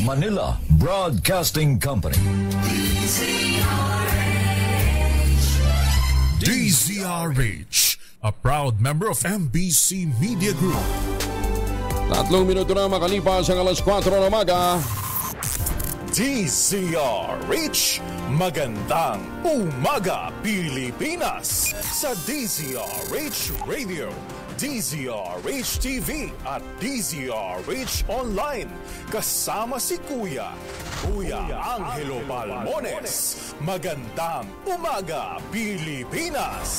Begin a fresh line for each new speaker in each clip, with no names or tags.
Manila Broadcasting Company.
DZRH, a proud member of MBC Media Group.
3 minuto na makalipas ang alas 4 ng umaga.
DZRH, magandang umaga Pilipinas sa DZRH Radio, DZRH TV at DZRH Online. Kasama si Kuya Angelo Palmones. Magandang umaga Pilipinas.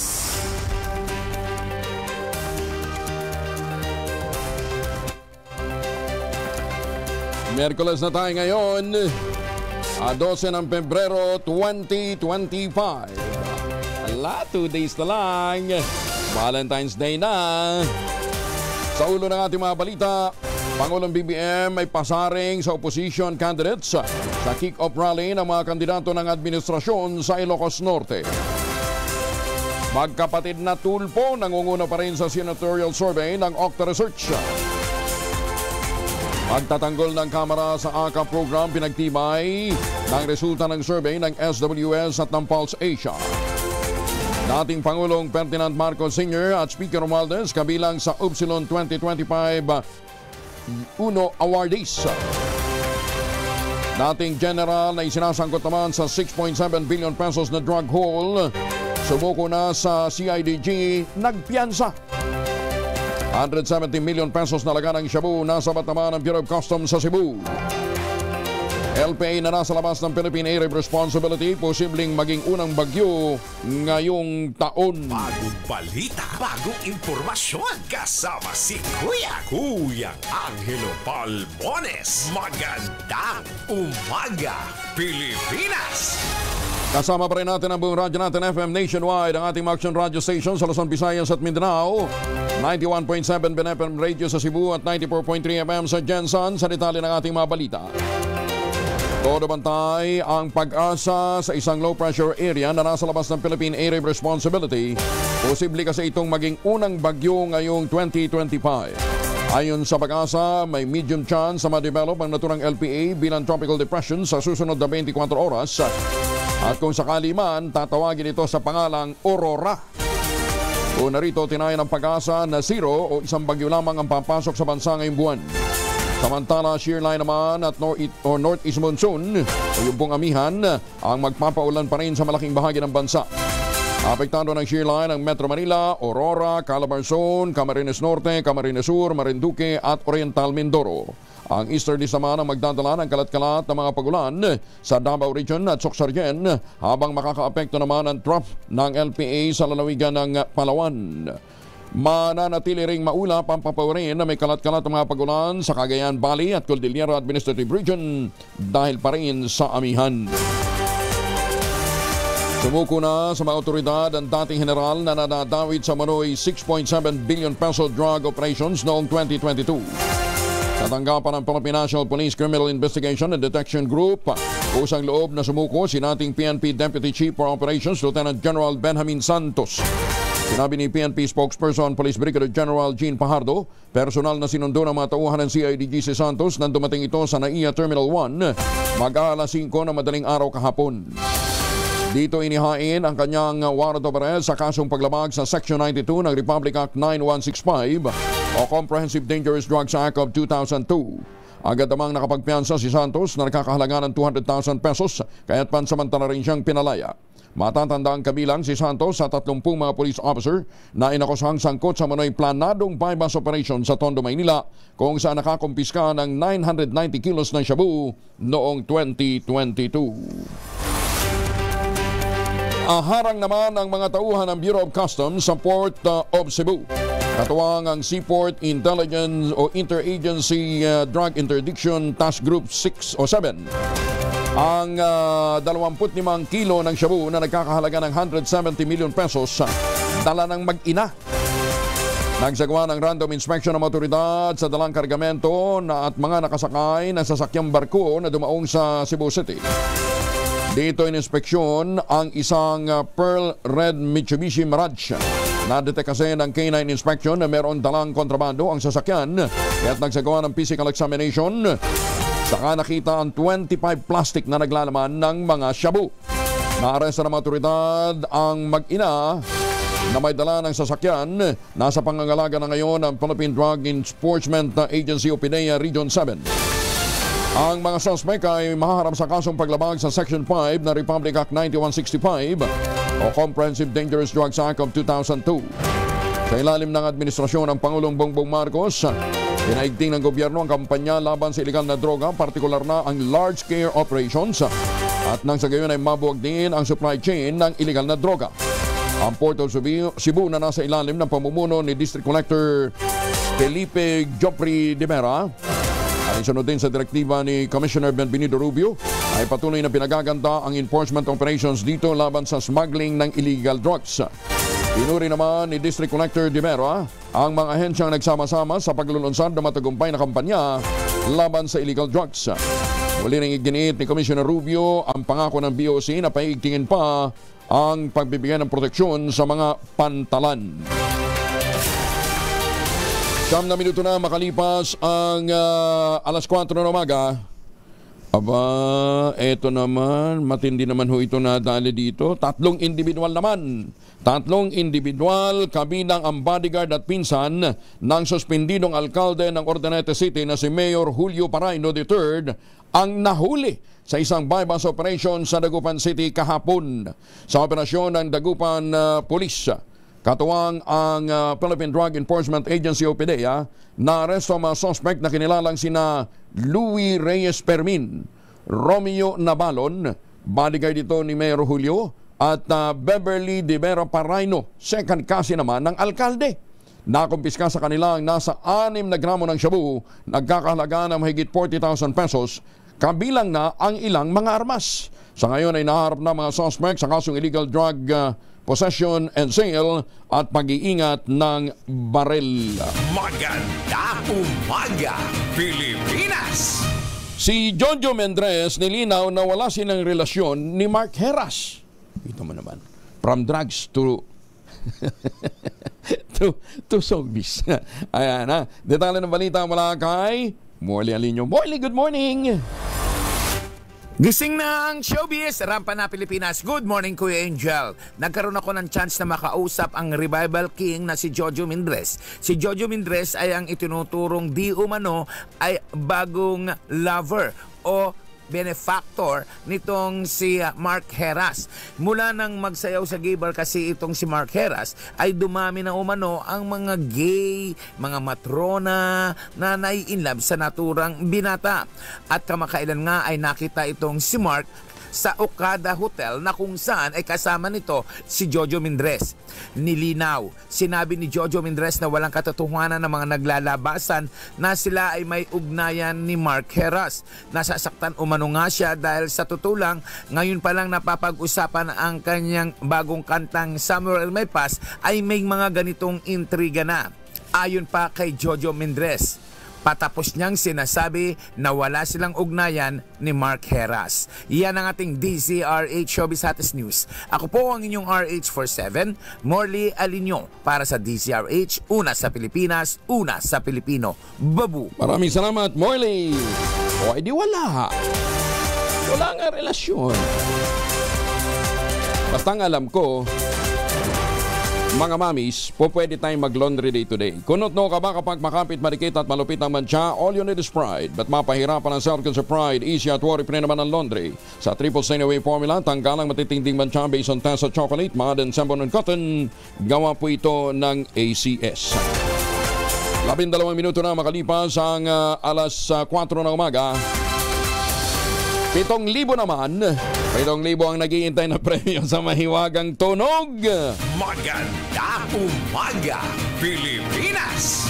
Miyerkules na tayo ngayon, 12 ng Pebrero 2025. Ala, 2 days na lang. Valentine's Day na. Sa ulo ng ating mga balita, Pangulong BBM ay pasaring sa opposition candidates sa kick-off rally ng mga kandidato ng administrasyon sa Ilocos Norte. Magkapatid na tulpo nangunguna pa rin sa senatorial survey ng Octa Research. Pagtatanggol ng Kamara sa AKA program pinagtibay ng resulta ng survey ng SWS at ng Pulse Asia. Dating Pangulong Ferdinand Marcos Sr. at Speaker Romualdez kabilang sa Upsilon 2025 UNO awardees. Dating General na isinasangkot naman sa 6.7 billion pesos na drug haul, sumuko na sa CIDG, nagpiyansa. 170 million pesos na laga ng shabu nasa naman ng Bureau of Customs sa Cebu. LPA na nasa labas ng Philippine Area of Responsibility, posibleng maging unang bagyo ngayong taon.
Bagong balita, bagong impormasyon, kasama si Kuya Angelo Palmones. Magandang umaga, Pilipinas!
Kasama pa rin natin ang buong radyo natin FM nationwide, ang ating action radio station sa Luzon, Visayas at Mindanao. 91.7 BNFM Radio sa Cebu at 94.3 FM sa Jensen. Sa detalye ng ating mga balita. Todo bantay ang pag-asa sa isang low-pressure area na nasa labas ng Philippine Area of Responsibility. Posible kasi itong maging unang bagyo ngayong 2025. Ayon sa pag-asa, may medium chance sa ma-develop ang naturang LPA bilang tropical depression sa susunod na 24 oras. At kung sakali man, tatawagin ito sa pangalang Aurora. O narito, tinayan ng pag-asa na zero o isang bagyo lamang ang papasok sa bansa ngayong buwan. Samantala, shear line naman at northeast monsoon o yung pong amihan ang magpapaulan pa rin sa malaking bahagi ng bansa. Apektado ng shear line ang Metro Manila, Aurora, Calabarzon, Camarines Norte, Camarines Sur, Marinduque at Oriental Mindoro. Ang easterlies naman ang magdadala ng kalat-kalat ng mga pagulan sa Davao Region at Soxargen, habang makakaapekto naman ang trough ng LPA sa lalawigan ng Palawan. Mananatili ring maulap ang papawirin na may kalat-kalat ng mga pagulan sa Cagayan Valley at Cordillera Administrative Region dahil pa rin sa amihan. Sumuko na sa mga otoridad ang dating general na nadadawit sa Manoy 6.7 billion peso drug operations noong 2022. Sa tanggapan ng Philippine National Police Criminal Investigation and Detection Group, kusang loob na sumuko si dating PNP Deputy Chief for Operations Lieutenant General Benjamin Santos. Sinabi ni PNP spokesperson Police Brigadier General Jean Pajardo, personal na sinundo ng mga tauhan ng CIDG si Santos nang dumating ito sa NAIA Terminal 1 mag-alas 5 ng madaling araw kahapon. Dito inihain ang kanyang warrant of arrest sa kasong paglabag sa Section 92 ng Republic Act 9165 o Comprehensive Dangerous Drugs Act of 2002. Agad namang nakapagpiyansa si Santos na nakakahalaga ng 200,000 pesos, kaya't pansamantala rin siyang pinalaya. Matatanda ang kabilang si Santos sa 30 mga police officer na inakusang sangkot sa Manoy planadong bypass operation sa Tondo, Maynila, kung saan nakakumpiska ng 990 kilos ng shabu noong 2022. Harang naman ang mga tauhan ng Bureau of Customs sa Port of Cebu. Katuwang ang Seaport Intelligence o Interagency Drug Interdiction Task Group 6 o 7. Ang 25 kilo ng shabu na nagkakahalaga ng 170 million pesos dala ng mag-ina. Nagsagawa ng random inspection ng otoridad sa dalang kargamento at mga nakasakay ng sasakyang barko na dumaong sa Cebu City. Dito ininspeksyon ang isang Pearl Red Mitsubishi Mirage. Nadetect kasi ng K9 inspection na meron dalang kontrabando ang sasakyan, kaya't nagsagawa ng physical examination Saka nakita ang 25 plastic na naglalaman ng mga shabu. Naaresto ng mga otoridad ang mag-ina na may dala ng sasakyan. Nasa pangangalaga na ngayon ang Philippine Drug Enforcement Agency o PDEA Region 7. Ang mga suspect ay mahaharap sa kasong paglabag sa Section 5 na Republic Act 9165 o Comprehensive Dangerous Drugs Act of 2002. Sa ilalim ng administrasyon ng Pangulong Bongbong Marcos, pinaigting ng gobyerno ang kampanya laban sa iligal na droga, partikular na ang large-scale operations at nang sa gayon ay mabuwag din ang supply chain ng iligal na droga. Ang Port of Cebu na nasa ilalim ng pamumuno ni District Collector Felipe Joffrey de Vera ay sunod din sa direktiba ni Commissioner Benvenido Rubio ay patuloy na pinagaganda ang enforcement operations dito laban sa smuggling ng illegal drugs. Pinuri naman ni District Collector de Vera ang mga ahensyang nagsama-sama sa paglulunsad ng matagumpay na kampanya laban sa illegal drugs. Muli ring iginiit ni Commissioner Rubio ang pangako ng BOC na paigtingin pa ang pagbibigay ng proteksyon sa mga pantalan. 9 na minuto na makalipas ang alas 4 ng umaga. Aba, eto naman, matindi naman ho ito nadali dito. Tatlong individual, kabilang ang bodyguard at pinsan ng suspendidong alkalde ng Ordonete City na si Mayor Julio Paraino III ang nahuli sa isang bypass operation sa Dagupan City kahapon. Sa operasyon ng Dagupan Police, katuwang ang Philippine Drug Enforcement Agency o PDEA, naaresto ang mga suspect na kinilalang sina Louis Reyes Permin, Romeo Nabalon, bodyguard ito ni Mayor Julio, at Beverly De Vera Paraino, second cousin naman ng alkalde. Nakumpiska sa kanila ang nasa 6 na gramo ng shabu, nagkakahalaga ng mahigit 40,000 pesos, kabilang na ang ilang mga armas. Sa ngayon ay naharap na mga suspect sa kasong illegal drug possession and sale at pag-iingat ng baril.
Maganda umaga, Pilipinas!
Si Jojo Mendres nilinaw na wala silang relasyon ni Mark Heras. Ito mo naman. From drugs to to showbiz. Ayan ha. Detalye ng balita mula kay Morley Alinio. Morley, good morning!
Gising na ang showbiz, rampa na Pilipinas. Good morning, Kuya Angel. Nagkaroon ako ng chance na makausap ang revival king na si Jojo Mendres. Si Jojo Mendres ay ang itinuturong di umano ay bagong lover o benefactor nitong si Mark Heras. Mula nang magsayaw sa gay bar kasi itong si Mark Heras ay dumami na umano ang mga gay, mga matrona na nai-inlove sa naturang binata. At kamakailan nga ay nakita itong si Mark sa Okada Hotel na kung saan ay kasama nito si Jojo Mendres. Nilinaw, sinabi ni Jojo Mendres na walang katotohanan ng mga naglalabasan na sila ay may ugnayan ni Mark Heras. Nasasaktan umano nga siya dahil sa tutulang ngayon pa lang napapag-usapan ang kanyang bagong kantang Somewhere in My Past ay may mga ganitong intriga na. Ayon pa kay Jojo Mendres, patapos niyang sinasabi na wala silang ugnayan ni Mark Heras. Yan ang ating DZRH Showbiz Hottest News. Ako po ang inyong RH47, Morley Alinio, para sa DZRH, una sa Pilipinas, una sa Pilipino. Babu!
Maraming salamat, Morley! O, edi wala. Wala nga relasyon. Basta ang alam ko, mga mamis, po pwede tayong mag-laundry day today. Kunot no ka ba kapag makapit, marikit at malupit ang mancha, all you need is pride. But mapahirapan ang circle sa pride, easy at worry pa naman ang laundry. Sa Triple Stain Away Formula, tanggalang matitinding mancha based on Tessa Chocolate, Mud and Sembon and Cotton. Gawa po ito ng ACS. 12 minuto na makalipas ang alas 4 ng umaga. 7,000 naman. 7,000 ang nag-iintay na premyo sa mahiwagang tunog.
Maganda umaga, Pilipinas!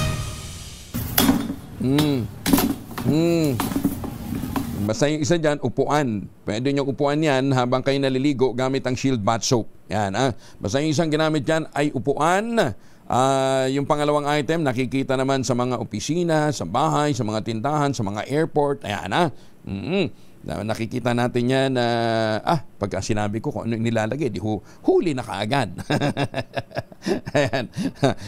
Basta yung isa dyan, upuan. Pwede nyo upuan yan habang kayo naliligo gamit ang Shield Bath Soap. Yan, Basta yung isang ginamit dyan ay upuan. Yung pangalawang item, nakikita naman sa mga opisina, sa bahay, sa mga tindahan, sa mga airport. Ayan, nakikita natin yan. pagka sinabi ko kung ano yung nilalagay, di huli na kaagad. Ayan.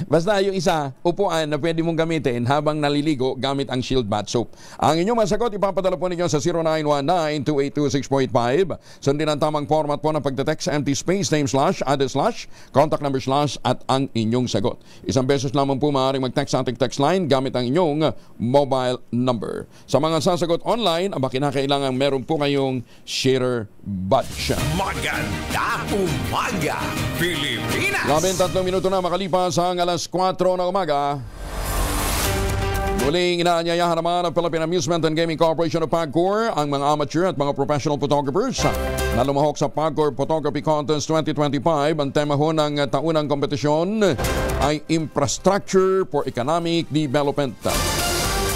Basta yung isa, upuan na pwede mong gamitin habang naliligo gamit ang Shield Bath Soap. Ang inyong masagot, ipapadala po ninyo sa 0919-282-6.5. Sundin ang tamang format po ng pagte-text, empty space, name slash, address slash, contact number slash, at ang inyong sagot. Isang beses lamang po maaaring mag-text sa ating text line gamit ang inyong mobile number. Sa mga sasagot online, aba kinakailangan meron po kayong sharer badge.
Maganda umaga, Pilipinas!
3 minuto na makalipas ang alas 4 ng umaga. Muling inaanyayahan naman ng Philippine Amusement and Gaming Corporation of PAGCOR ang mga amateur at mga professional photographers na lumahok sa PAGCOR Photography Contest 2025. Ang tema ho ng taunang kompetisyon ay Infrastructure for Economic Development.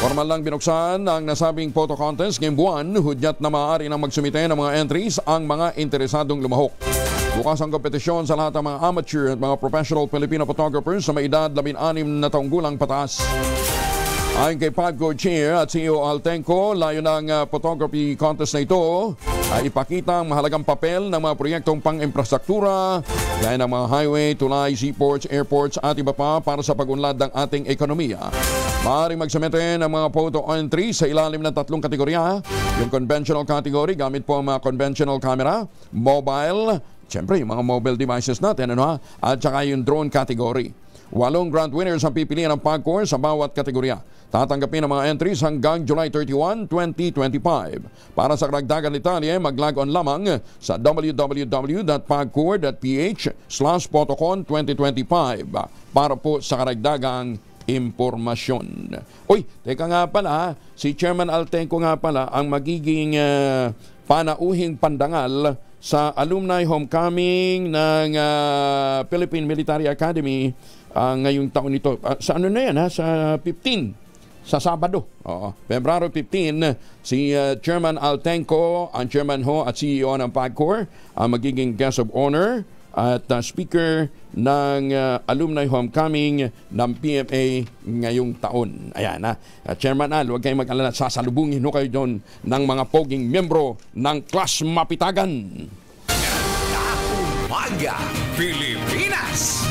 Formal lang binuksan ang nasabing photo contest ngayong buwan, hudyat na maaari nang magsumite ng mga entries ang mga interesadong lumahok. Bukas ang kompetisyon sa lahat ng mga amateur at mga professional Filipino photographers sa may edad 16 na taong gulang pataas. Ayon kay PAGCOR Chair at CEO Altenco, layo ng photography contest na ito ay ipakita ang mahalagang papel ng mga proyektong pang-infrastruktura gaya ng mga highway, tulay, seaports, airports at iba pa para sa pag-unlad ng ating ekonomiya. Maaaring magsumite ng mga photo entry sa ilalim ng 3 kategorya. Yung conventional category, gamit po ang mga conventional camera, mobile, siyempre yung mga mobile devices natin, at saka yung drone category. 8 grant winners ang pipilian ng PAGCOR sa bawat kategorya. Tatanggapin ang mga entries hanggang July 31, 2025. Para sa karagdagan detalye, mag-log on lamang sa www.pagcor.ph/photocon 2025 para po sa karagdagang impormasyon. Uy, teka nga pala, si Chairman Altenco nga pala ang magiging panauhing pandangal sa alumni homecoming ng Philippine Military Academy ngayong taon nito. Sa ano na yan sa 15, sa Sabado. February 15, si Chairman Altenco, ang chairman ho at CEO ng PAGCOR, ang magiging guest of honor at speaker ng alumni homecoming ng PMA ngayong taon. Ayan Chairman Al, huwag kayong mag-alala, sasalubungin ho kayo doon ng mga poging miyembro ng Class Mapitagan.
Umaga, Pilipinas!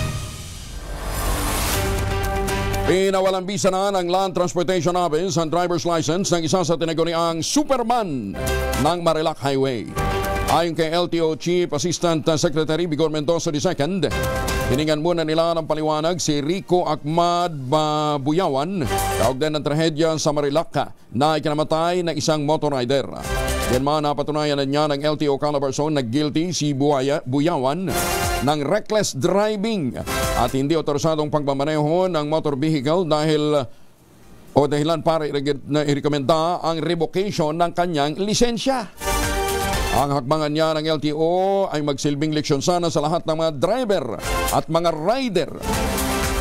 Pinawalang bisa na ng Land Transportation Office ang driver's license ng isa sa tinaguriang Superman ng Marilac Highway. Ayon kay LTO Chief Assistant Secretary Vigor Mendoza II, hiningan muna nila ng paliwanag si Rico Ahmad Buyawan, kaugnay ng trahedya sa Marilac na ikinamatay ng isang motorrider. Yan man, napatunayan na niya ng LTO Calabarzon na guilty si Buyawan ng reckless driving at hindi otorisadong pagmamaneho ng motor vehicle dahilan para irekomenda ang revocation ng kanyang lisensya. Ang hakbangan niya ng LTO ay magsilbing leksyon sana sa lahat ng mga driver at mga rider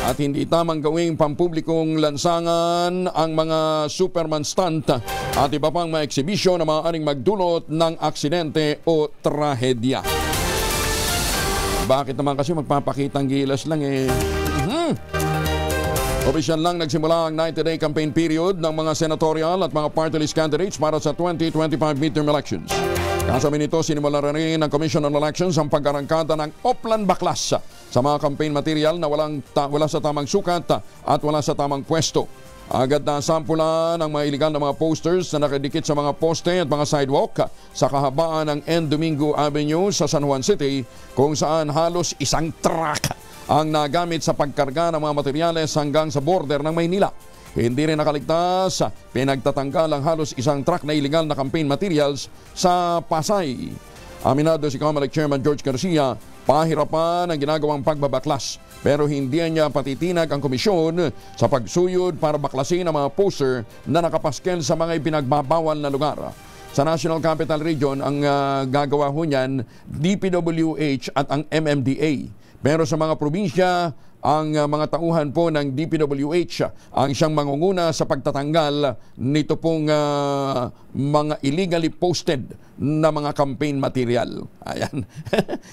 at hindi tamang gawing pampublikong lansangan ang mga Superman stunt at iba pang mga eksibisyon na maaaring magdulot ng aksidente o trahedya. Bakit naman kasi magpapakitang gilas lang Opisyal lang nagsimula ang 90-day campaign period ng mga senatorial at mga party list candidates para sa 2025 midterm elections. Kasama nito, sinimula rin ng Commission on Elections ang pag-arangkada ng Oplan Baklas sa mga campaign material na wala sa tamang sukat at wala sa tamang pwesto. Agad na sampula ng mga iligal na mga posters na nakadikit sa mga poste at mga sidewalk sa kahabaan ng N. Domingo Avenue sa San Juan City, kung saan halos isang truck ang nagamit sa pagkarga ng mga materyales hanggang sa border ng Maynila. Hindi rin nakaligtas, pinagtatanggal ang halos isang truck na iligal na campaign materials sa Pasay. Aminado si COMELEC Chairman George Garcia, pahirapan ang ginagawang pagbabaklas, pero hindi niya patitinag ang komisyon sa pagsuyod para baklasin ang mga poster na nakapaskel sa mga ipinagbabawal na lugar. Sa National Capital Region, ang gagawa ho niyan, DPWH at ang MMDA. Pero sa mga probinsya, ang mga tauhan po ng DPWH ang siyang mangunguna sa pagtatanggal nito pong mga illegally posted na mga campaign material. Ayan.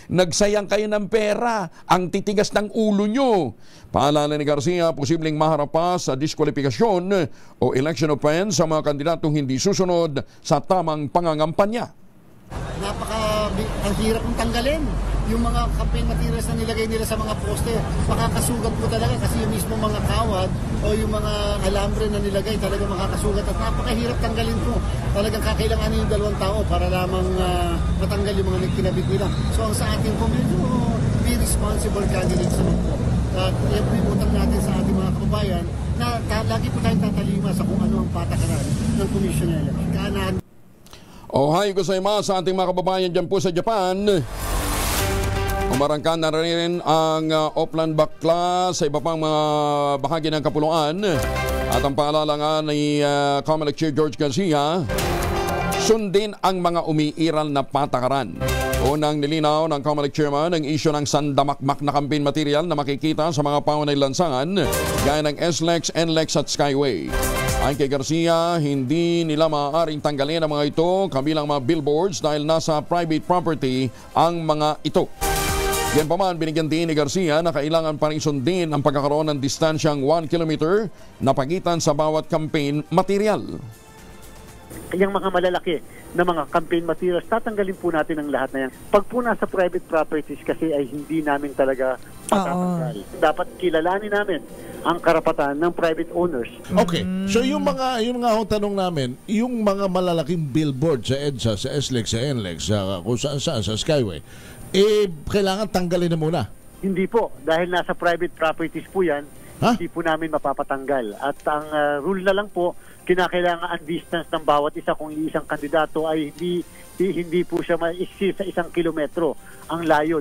Nagsayang kayo ng pera, ang titigas ng ulo nyo. Paalala ni Garcia, posibleng maharap pa sa diskwalifikasyon o election offense sa mga kandidatong hindi susunod sa tamang pangangampanya.
Napaka ang hirap kong tanggalin. Yung mga campaign materials na nilagay nila sa mga poster, makakasugat po talaga kasi yung mismo mga kawad o yung mga alambre na nilagay talaga makakasugat at napakahirap tanggalin po. Talagang kakailanganin yung 2 tao para lamang matanggal yung mga kinabit nila. So ang sa atin po, medyo be responsible candidates naman po. At utang natin sa ating mga kababayan na lagi po tayong tatalima sa kung ano ang patakaran ng Commission na yan.
Ohay gozaimasu sa ating mga kababayan dyan po sa Japan. Umarangkan na rin ang Oplan Bakla sa iba pang mga bahagi ng kapuluan. At ang paalala nga ni Comelec Chair George Garcia, sundin ang mga umiiral na patakaran. Unang nilinaw ng Comelec Chairman ang isyu ng sandamakmak na campaign material na makikita sa mga paunay lansangan gaya ng SLEX, NLEX at Skyway. Ayon kay Garcia, hindi nila maaaring tanggalin ang mga ito kabilang mga billboards dahil nasa private property ang mga ito. Yan pa man, binigyan din ni Garcia na kailangan pa rin sundin ang pagkakaroon ng distansyang 1 kilometer na pagitan sa bawat campaign material.
Yung mga malalaki na mga campaign materials, tatanggalin po natin ang lahat na yan. Pag po nasa private properties kasi ay hindi namin talaga matatanggal. Dapat kilalanin namin ang karapatan ng private owners.
Okay. So yung mga tanong namin, yung mga malalaking billboard sa EDSA, sa SLEX, sa NLEX, sa kung saan sa Skyway, kailangan tanggalin na muna.
Hindi po. Dahil nasa private properties po yan, hindi po namin mapapatanggal. At ang rule na lang po, kinakailangan ang distance ng bawat isa kung isang kandidato ay hindi po siya ma-exceed sa 1 kilometro ang layo.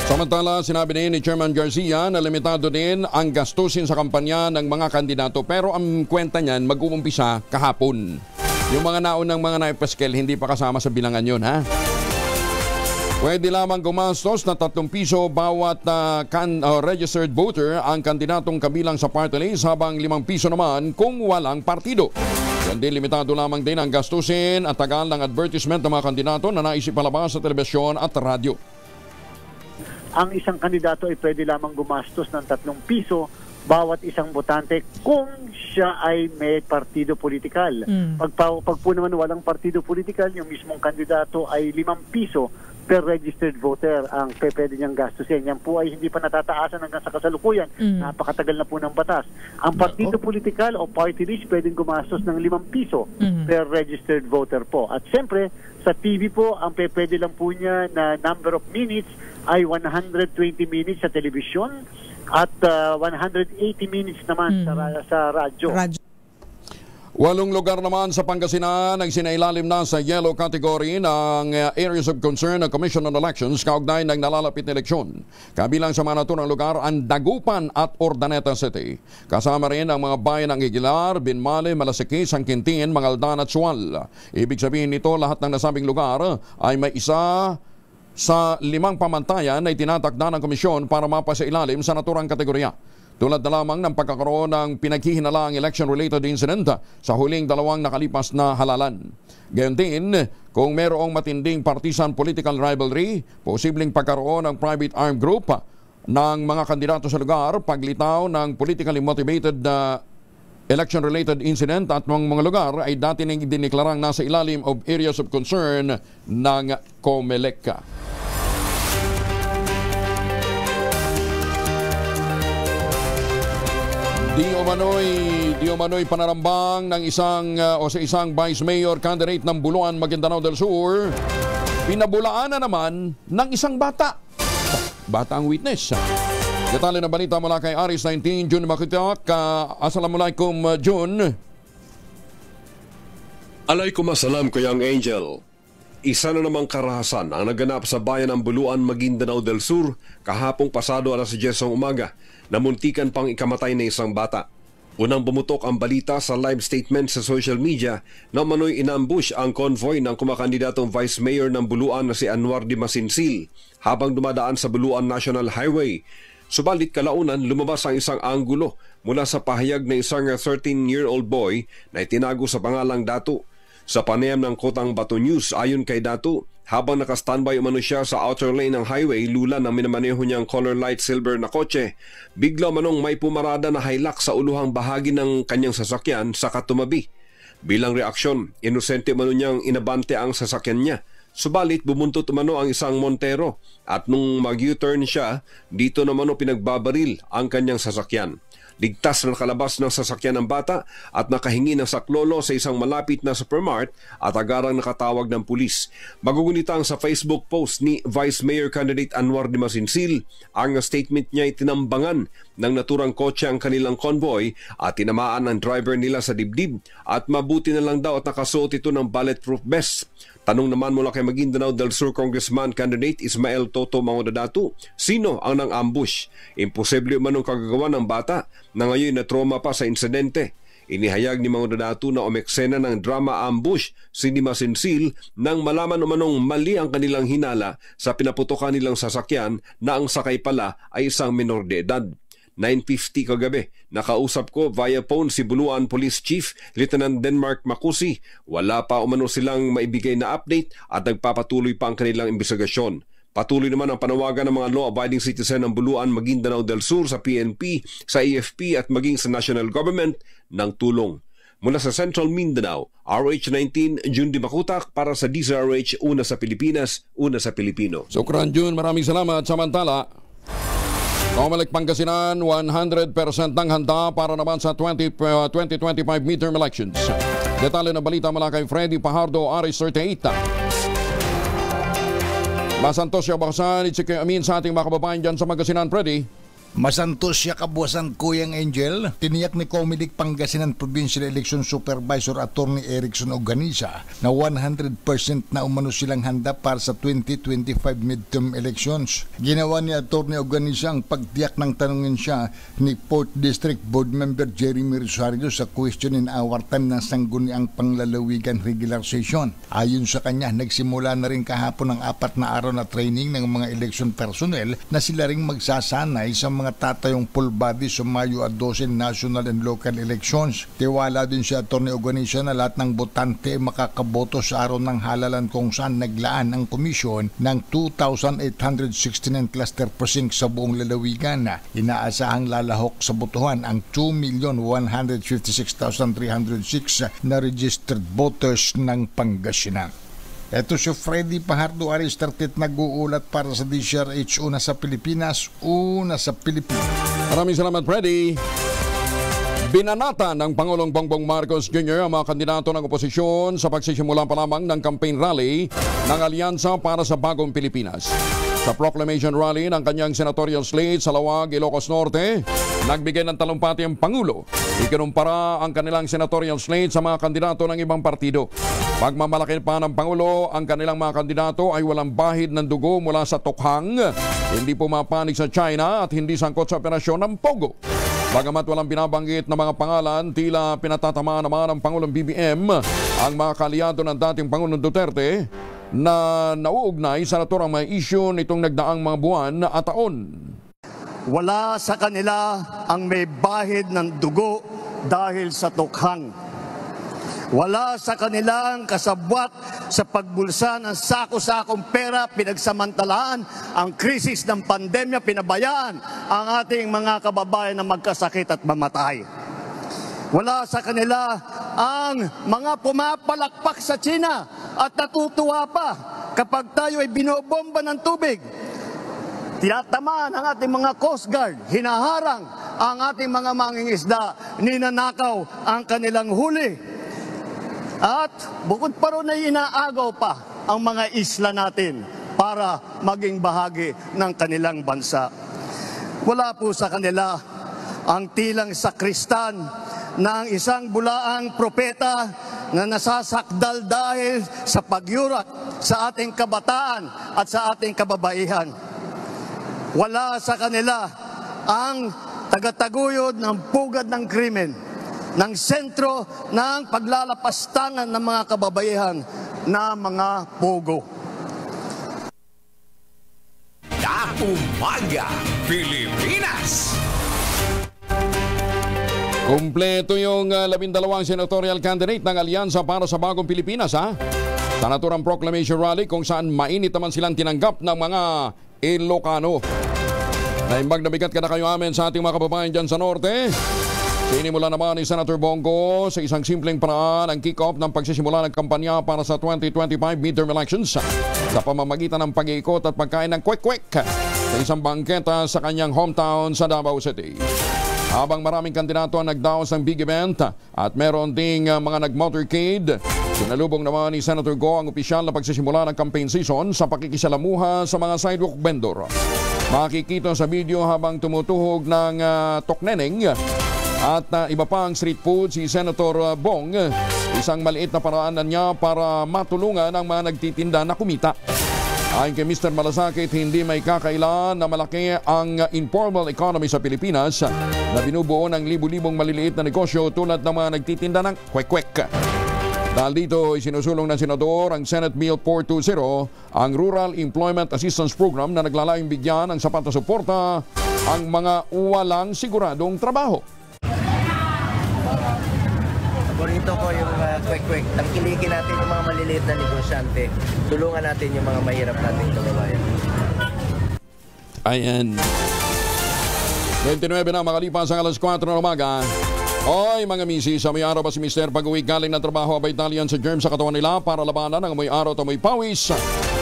Samantala, sinabi din ni Chairman Garcia na limitado din ang gastusin sa kampanya ng mga kandidato. Pero ang kwenta niyan mag-uumpisa kahapon. Yung mga naunang mga naipaskel, hindi pa kasama sa bilangan yun, ha? Pwede lamang gumastos na 3 piso bawat registered voter ang kandidatong kabilang sa party list habang 5 piso naman kung walang partido. Yan din, limitado lamang din ang gastusin at tagal ng advertisement ng mga kandidato na naisipalabas sa telebisyon at radyo.
Ang isang kandidato ay pwede lamang gumastos ng 3 piso bawat isang botante kung siya ay may partido politikal. Pag po naman walang partido politikal, yung mismong kandidato ay 5 piso per registered voter ang pwede niyang gastusin. Yan po ay hindi pa natataasan hanggang sa kasalukuyan. Napakatagal na po ng batas. Ang partido politikal o party list pwedeng gumastos ng 5 piso per registered voter po. At siyempre, sa TV po, ang pwede lang po niya na number of minutes ay 120 minutes sa television at 180 minutes naman sa radyo.
8 lugar naman sa Pangasinan ang sinailalim na sa yellow category ng areas of concern ng Commission on Elections kaugnay ng nalalapit na eleksyon. Kabilang sa mga naturang lugar ang Dagupan at Urdaneta City. Kasama rin ang mga bayan ng Aguilar, Binmale, Malasiki, Sangkintin, Mangaldan at Sual. Ibig sabihin nito, lahat ng nasabing lugar ay may isa sa 5 pamantayan na itinatakda ng komisyon para mapasailalim sa naturang kategorya. Tulad na lamang ng pagkakaroon ng pinaghihinalaang election-related incident sa huling 2 nakalipas na halalan. Gayon din, kung mayroong matinding partisan political rivalry, posibleng pagkaroon ng private armed group ng mga kandidato sa lugar, paglitaw ng politically motivated election-related incident at mga lugar ay dati nang diniklarang nasa ilalim of areas of concern ng Comelec. Di umano'y panarambang ng isang Vice Mayor candidate ng Buluan, Maguindanao del Sur, pinabulaan na naman ng isang bata. Bata ang witness. Detalye ng balita mula kay Aris 19, June Makitak. Assalamualaikum, June.
Alaikumasalam, Kuyang Angel. Isa na namang karahasan ang naganap sa bayan ng Buluan, Maguindanao del Sur kahapong pasado alas 10 ng umaga na muntikan pang ikamatay na isang bata. Unang bumutok ang balita sa live statement sa social media na umano'y inambush ang convoy ng kumakandidatong Vice Mayor ng Buluan na si Anwar de Masinsil habang dumadaan sa Buluan National Highway. Subalit kalaunan, lumabas ang isang anggulo mula sa pahayag ng isang 13-year-old boy na itinago sa pangalang Dato. Sa panayam ng Kotang Bato News, ayon kay Dato, habang naka-standby umano siya sa outer lane ng highway lula ng minamaneho niyang color light silver na kotse, bigla manong may pumarada na Hilux sa uluhang bahagi ng kanyang sasakyan sa katumabi. Bilang reaksyon, inosente umano niyang inabante ang sasakyan niya. Subalit bumuntot umano ang isang Montero at nung mag-U-turn siya, dito naman pinagbabaril ang kanyang sasakyan. Ligtas na nakalabas ng sasakyan ng bata at nakahingi ng saklolo sa isang malapit na supermart at agarang nakatawag ng pulis. Magugunitang sa Facebook post ni Vice Mayor candidate Anwar de Masinsil, ang statement niya ay tinambangan ng naturang kotse ang kanilang convoy at tinamaan ng driver nila sa dibdib at mabuti na lang daw at nakasuot ito ng bulletproof vest. Tanong naman mula kay Maguindanao del Sur Congressman candidate Ismael Toto Mangodadatu, sino ang nang-ambush? Imposible manong kagagawa ng bata na ngayon na trauma pa sa insidente. Inihayag ni Mangodadatu na umeksena ng drama ambush si Masinsil nang malaman umanong mali ang kanilang hinala sa pinaputukan nilang sasakyan na ang sakay pala ay isang minor de edad. 9:50 kagabi, nakausap ko via phone si Buluan Police Chief Lieutenant Denmark Makusi. Wala pa umano silang maibigay na update at nagpapatuloy pa ang kanilang investigasyon. Patuloy naman ang panawagan ng mga law-abiding citizen ng Buluan, Maguindanao del Sur sa PNP, sa AFP at maging sa national government ng tulong. Mula sa Central Mindanao, RH19, Jun Di Makutak para sa DZRH, una sa Pilipinas, una sa Pilipino.
Sukran Jun, maraming salamat. Samantala, Comelec Pangasinan, 100% ng handa para naman sa 2025 midterm elections. Detalye ng balita mula kay Freddy Pajardo, Aris 38. Masantos siya bakasan, Itzik Amin sa ating mga kababayan dyan sa Pangasinan, Freddy.
Masantos siya kabuwasan Kuyang Angel, tiniyak ni Comelec Pangasinan Provincial Election Supervisor Attorney Erickson Oganisa na 100% na umano silang handa para sa 2025 midterm elections. Ginawa ni Attorney Oganisa ang pagtiyak ng tanungin siya ni 4th District Board Member Jeremy Rosario sa question in our time ng sangguniang panglalawigan regular session. Ayon sa kanya, nagsimula na rin kahapon ang 4 na araw na training ng mga election personnel na sila ring magsasanay sa mga tatayong full body sa Mayo 12 national and local elections. Tiwala din si Atty. Oganisa na lahat ng botante makakaboto sa araw ng halalan kung saan naglaan ang komisyon ng 2,869 cluster precinct sa buong lalawigan. Inaasahang lalahok sa botohan ang 2,156,306 na registered voters ng Pangasinan. Ito si Freddy Pajardo, Aris 38, nag-uulat para sa DZRH, una sa Pilipinas, una sa Pilipinas.
Maraming salamat, Freddy. Binanata ng Pangulong Bongbong Marcos Jr. ang mga kandidato ng oposisyon sa pagsisimula pa lamang ng campaign rally ng Alyansa para sa Bagong Pilipinas. Sa proclamation rally ng kanyang senatorial slate sa Lawag, Ilocos Norte, nagbigay ng talumpati ang Pangulo. Ikinumpara ang kanilang senatorial slate sa mga kandidato ng ibang partido. Pagmamalaki pa ng Pangulo, ang kanilang mga kandidato ay walang bahid ng dugo mula sa tukhang, hindi pumapanig sa China at hindi sangkot sa operasyon ng Pogo. Bagamat walang binabanggit na mga pangalan, tila pinatatamaan naman ng Pangulong BBM ang mga kaalyado ng dating Pangulong Duterte na nauugnay sa naturang mga isyu nitong nagdaang mga buwan at taon.
Wala sa kanila ang may bahid ng dugo dahil sa tukhang. Wala sa kanilang kasabwat sa pagbulsa ng sako-sakong pera, pinagsamantalaan ang krisis ng pandemya, pinabayaan ang ating mga kababayan na magkasakit at mamatay. Wala sa kanila ang mga pumapalakpak sa China at natutuwa pa kapag tayo ay binobomba ng tubig. Tinatamaan ang ating mga Coast Guard, hinaharang ang ating mga mangingisda, ninanakaw ang kanilang huli. At bukod pa ron ay inaagaw pa ang mga isla natin para maging bahagi ng kanilang bansa. Wala po sa kanila ang tilang sakristan ng isang bulaang propeta na nasasakdal dahil sa pagyurak sa ating kabataan at sa ating kababaihan. Wala sa kanila ang tagataguyod ng pugad ng krimen, ng sentro ng paglalapastangan ng mga kababaihan na mga pogo.
Umaga, Pilipinas!
Kumpleto yung 12 senatorial candidate ng Alyansa para sa Bagong Pilipinas, ha? Sa naturang proclamation rally kung saan mainit naman silang tinanggap ng mga Ilocano. Naimbag na bigat ka na kayo amin sa ating mga kababayan dyan sa Norte. Si Sinimula naman ni Senator Bongo sa isang simpleng paraan ang kick-off ng pagsisimula ng kampanya para sa 2025 midterm elections sa pamamagitan ng pag-iikot at pagkain ng kwek-kwek sa isang bangketa sa kanyang hometown sa Davao City. Habang maraming kandidato ang nagdaos ng big event at meron ding mga nag-motorcade, sinalubong naman ni Senator Go ang opisyal na pagsisimula ng campaign season sa pakikisalamuha sa mga sidewalk vendor. Makikita sa video habang tumutuhog ng tokneneng at iba pang street food si Senator Bong, isang maliit na paraan niya para matulungan ang mga nagtitinda na kumita. Ayon kay Mr. Malasakit, hindi may kakailan na malaki ang informal economy sa Pilipinas na binubuo ng libu-libong maliliit na negosyo tulad ng mga nagtitinda ng kwek-kwek. Dahil dito, isinusulong ng Senador ang Senate Bill 420, ang Rural Employment Assistance Program na naglalayong bigyan ng sapat na suporta ang mga walang siguradong trabaho.
Paborito ko yung kwek-kwek. Tangkilikin natin yung mga maliliit na negosyante. Tulungan natin yung mga mahirap nating kababayan.
Ayan. 29 na makalipas ang alas 4 ng umaga. Oy mga misi, sa may araw ba si Mr. Pag-uwi galing ng trabaho abay talian sa germ sa katawan nila para labanan ang amoy araw at amoy pawis.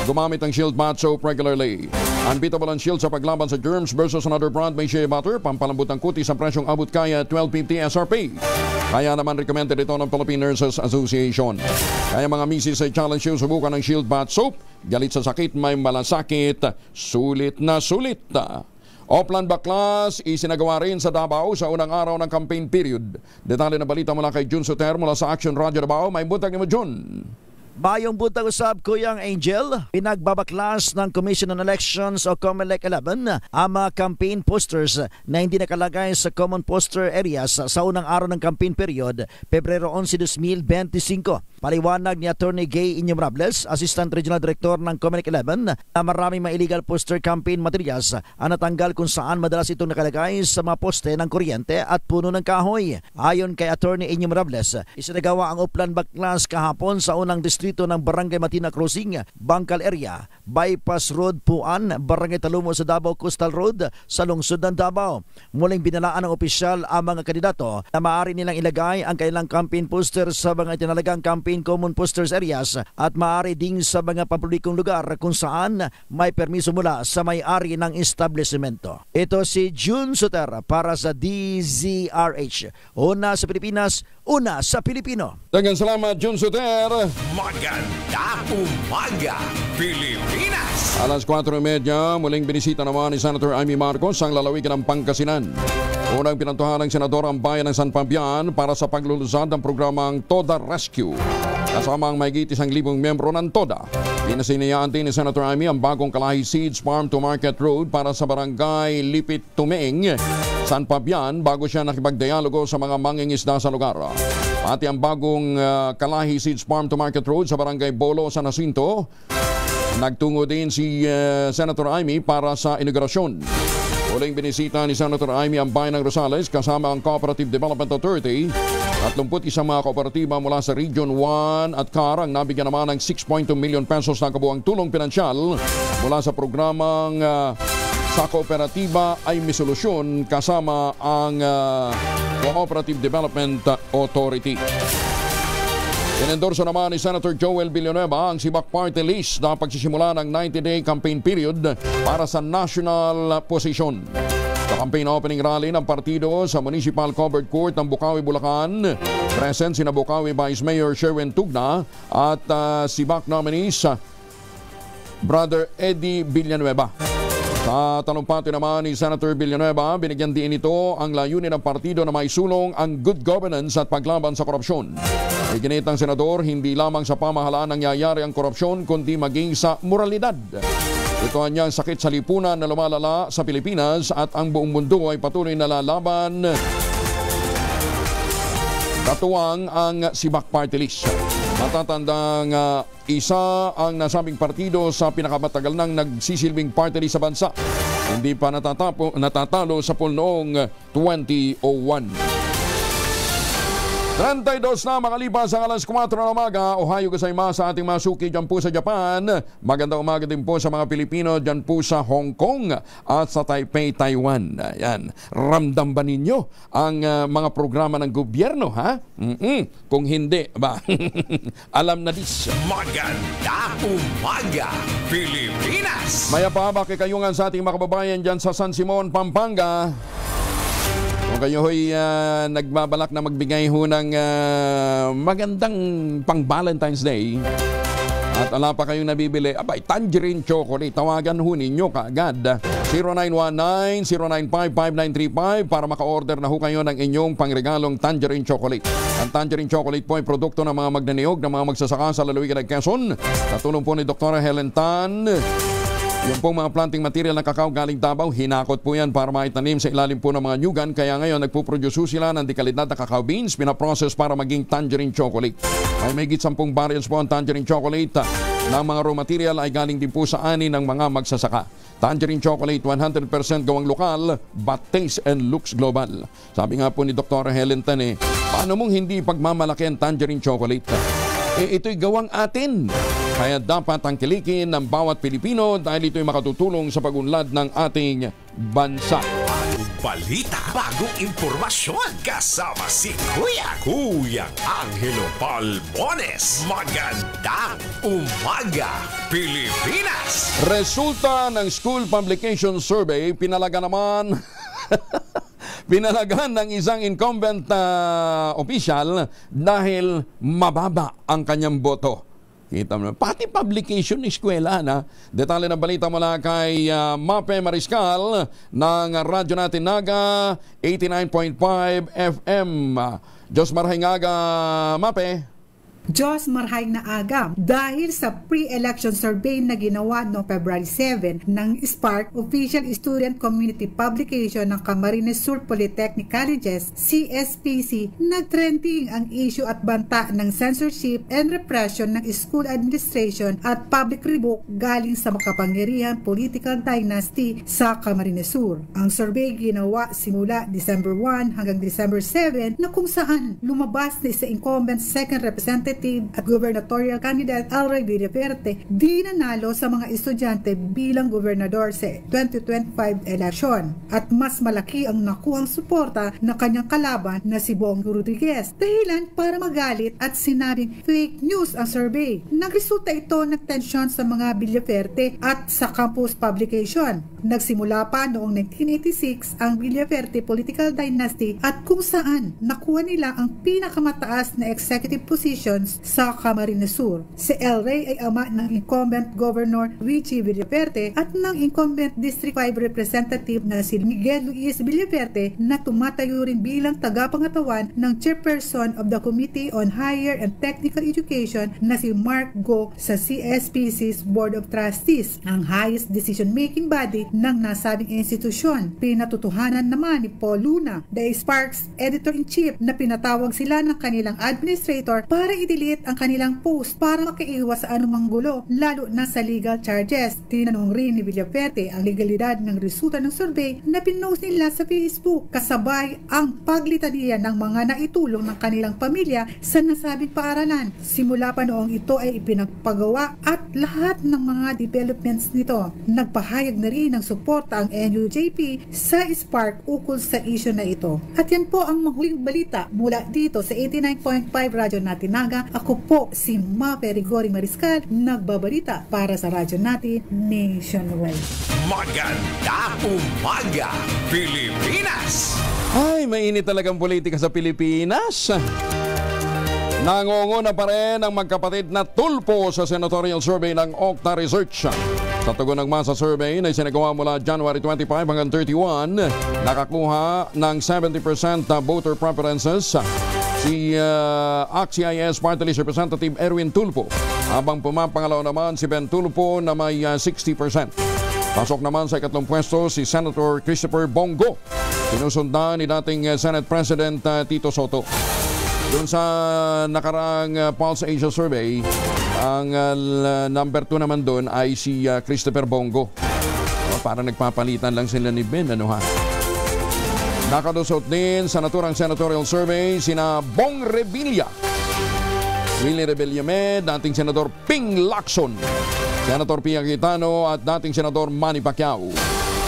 Gumamit ng Shield Bath Soap regularly. Unbeatable ang Shield sa paglaban sa germs versus another brand may shea butter. Pampalambot ng kutis sa presyong abot kaya 12.50 SRP. Kaya naman recommended ito ng Philippine Nurses Association. Kaya mga misis ay challenge yung subukan ng Shield Bath Soap. Galit sa sakit, may malasakit. Sulit na sulit. Oplan Baklas, isinagawa rin sa Davao sa unang araw ng campaign period. Detalye na balita mula kay Jun Soter mula sa Action Radio Davao. May buntag ni mo, Jun.
Bayong buntag usab, Kuyang Angel, pinagbabaklas ng Commission on Elections o COMELEC 11 ang mga campaign posters na hindi nakalagay sa common poster areas sa unang araw ng campaign period, Pebrero 11, 2025. Paliwanag ni Attorney Gay Inyobrables, Assistant Regional Director ng COMELEC 11, na maraming mga illegal poster campaign materials ang natanggal kung saan madalas itong nakalagay sa mga poste ng kuryente at puno ng kahoy. Ayon kay Attorney Inyobrables, isinagawa ang uplan baklas kahapon sa unang distrito ng Barangay Matina Crossing, Bangkal Area, Bypass Road, Puan, Barangay Talumo sa Davao Coastal Road sa lungsod ng Davao. Muling binalaan ng opisyal ang mga kandidato na maaari nilang ilagay ang kailang campaign poster sa mga tinalagang campaign common posters areas at maaari ding sa mga pampublikong lugar kung saan may permiso mula sa may-ari ng establishmento. Ito si Jun Soter para sa DZRH. Una sa Pilipinas, una sa Pilipino.
Daghang salamat, Jun Soter.
Magandang umaga, Pilipinas!
Alas 4:30, muling binisita naman ni Senator Amy Marcos ang lalawigan ng Pangasinan. Unang pinantuhan ng Senador ang bayan ng San Fabian para sa paglulunsad ng programang TODA Rescue. Kasama ang mahigit 1,000 miyembro ng TODA. Pinasinayaan din ni Senator Amy ang bagong Kalahi Seeds Farm to Market Road para sa barangay Lipit Tumeing, San Fabian, bago siya nakipagdialogo sa mga mangingisda sa lugar. Pati ang bagong Kalahi Seeds Farm to Market Road sa barangay Bolo, San Jacinto. Nagtungo din si Senator Amy para sa inaugurasyon. Huling binisita ni Senator Amy ang bayan ng Rosales kasama ang Cooperative Development Authority. 31 mga kooperatiba mula sa Region 1 at CAR ang nabigyan naman ng 6.2 million pesos na kabuang tulong pinansyal mula sa programang sa kooperatiba ay may solusyon kasama ang Cooperative Development Authority. Inendorso naman ni Senator Joel Villanueva ang Sibak Party List na pagsisimula ng 90-day campaign period para sa national posisyon. Sa campaign opening rally ng partido sa Municipal Covered Court ng Bukawi, Bulacan, present sina Bukawi Vice Mayor Sherwin Tugna at Sibak nominees Brother Eddie Villanueva. Sa talumpati naman ni Senator Villanueva, binigyan din ito ang layunin ng partido na maisulong ang good governance at paglaban sa korupsyon. Iginit ng senador, hindi lamang sa pamahalaan nangyayari ang korupsyon kundi maging sa moralidad. Ito ang niyang sakit sa lipunan na lumalala sa Pilipinas at ang buong mundo ay patuloy na lalaban. Katuwang ang Sibak Party List. Matatandang isa ang nasabing partido sa pinakamatagal nang nagsisilbing party list sa bansa. Hindi pa natatalo sa poll noong 2001. 32 na makalipas ang alas 4 ng umaga. Ohayo gozaimasu sa ating mga suki dyan po sa Japan. Magandang umaga din po sa mga Pilipino dyan po sa Hong Kong at sa Taipei, Taiwan. Ayan. Ramdam ba ninyo ang mga programa ng gobyerno, ha? Kung hindi, ba? Alam na dis.
Magandang umaga, Pilipinas!
Maya pa ba kayungan sa ating mga kababayan dyan sa San Simon, Pampanga? Kung kayo ho'y nagbabalak na magbigay ho ng magandang pang Valentine's Day at ala pa kayong nabibili, abay, tangerine chocolate, tawagan ho ninyo kaagad 0919-095-5935 para maka-order na ho kayo ng inyong pangregalong tangerine chocolate. Ang tangerine chocolate po ay produkto ng mga magnaniyog ng mga magsasaka sa lalawigan ng Quezon. Katulong po ni Dr. Helen Tan. Yung pong mga planting material ng kakao galing Davao, hinakot po yan para maitanim sa ilalim po ng mga nyugan. Kaya ngayon nagpuproduce sila ng dekalidad na kakao beans, pinaprocess para maging tangerine chocolate. Ay may 10 barrels po ang tangerine chocolate ng mga raw material ay galing din po sa ani ng mga magsasaka. Tangerine chocolate 100% gawang lokal but taste and looks global. Sabi nga po ni Dr. Helen Tan, paano mong hindi pagmamalaki ang tangerine chocolate? Ito'y gawang atin. Kaya dapat tangkilikin ng bawat Pilipino dahil ito'y makatutulong sa pag-unlad ng ating bansa.
Bagong balita, bagong impormasyon, kasama si Kuya Angelo Palmones. Magandang umaga, Pilipinas!
Resulta ng School Publication Survey, pinalagan ng isang incumbent official dahil mababa ang kanyang boto. Kita mo, pati publication eskwela na. Detalye ng balita mula kay Mape Mariscal ng radyo natin Naga 89.5 FM. Diyos marhay ngaga, Mape.
Diyos marhay na aga dahil sa pre-election survey na ginawa noong February 7 ng SPARC, Official Student Community Publication ng Camarines Sur Polytechnic Colleges, CSPC, nag-trending ang issue at banta ng censorship and repression ng school administration at public rebuke galing sa makapangyarihan political dynasty sa Camarines Sur. Ang survey ginawa simula December 1 hanggang December 7 na kung saan lumabas na sa incumbent second representative at gubernatorial candidate Elroy Villaferte di nanalo sa mga estudyante bilang gobernador sa 2025 election at mas malaki ang nakuhang suporta ng kanyang kalaban na si Bong Rodriguez, dahilan para magalit at sinabing fake news ang survey. Nagresulta ito ng tensyon sa mga Villaferte at sa campus publication. Nagsimula pa noong 1986 ang Villaferte political dynasty at kung saan nakuha nila ang pinakamataas na executive position sa Camarines Sur. Si El Rey ay ama ng incumbent Governor Richie Villaferte at ng incumbent District 5 Representative na si Miguel Luis Villaferte na tumatayo rin bilang tagapangatawan ng Chairperson of the Committee on Higher and Technical Education na si Mark Go sa CSPC's Board of Trustees, ang highest decision-making body ng nasabing institusyon. Pinatutuhanan naman ni Paul Luna, the SPARC's Editor-in-Chief, na pinatawag sila ng kanilang administrator para i-delete ang kanilang post para makaiwas sa anumang gulo, lalo na sa legal charges. Tinanong rin ni Villaferte ang legalidad ng resulta ng survey na pinost nila sa Facebook, kasabay ang paglitaniya ng mga naitulong ng kanilang pamilya sa nasabing paaralan. Simula pa noong ito ay ipinagpagawa at lahat ng mga developments nito. Nagpahayag na rin ng suporta ang NUJP sa SPARC ukol sa issue na ito. At yan po ang mahuling balita mula dito sa 89.5 Radyo Natin Naga. Ako po si Mape Rigori Mariscal, nagbabalita para sa radyo natin nationwide.
Magandang umaga, Pilipinas!
Ay, mainit talagang politika sa Pilipinas. Nangunguna pa rin ang magkapatid na tulpo sa senatorial survey ng Okta Research. Sa tugon ng masa survey na isinagawa mula January 25 hanggang 31, nakakuha ng 70% voter preferences si ACT-CIS Party List Representative Erwin Tulfo, habang pumapangalaw naman si Ben Tulfo na may 60%. Pasok naman sa ikatlong pwesto si Senator Christopher Bongo, sinusundan ni dating Senate President Tito Soto. Doon sa nakaraang Pulse Asia Survey, ang number 2 naman doon ay si Christopher Bongo. Parang nagpapalitan lang sila ni Ben, ano ha? Nakadusot din sa naturang senatorial survey sina Bong Revilla, Willie Rebelliame, dating Senador Ping Lacson, Senator Pia Quintano at dating Senador Manny Pacquiao.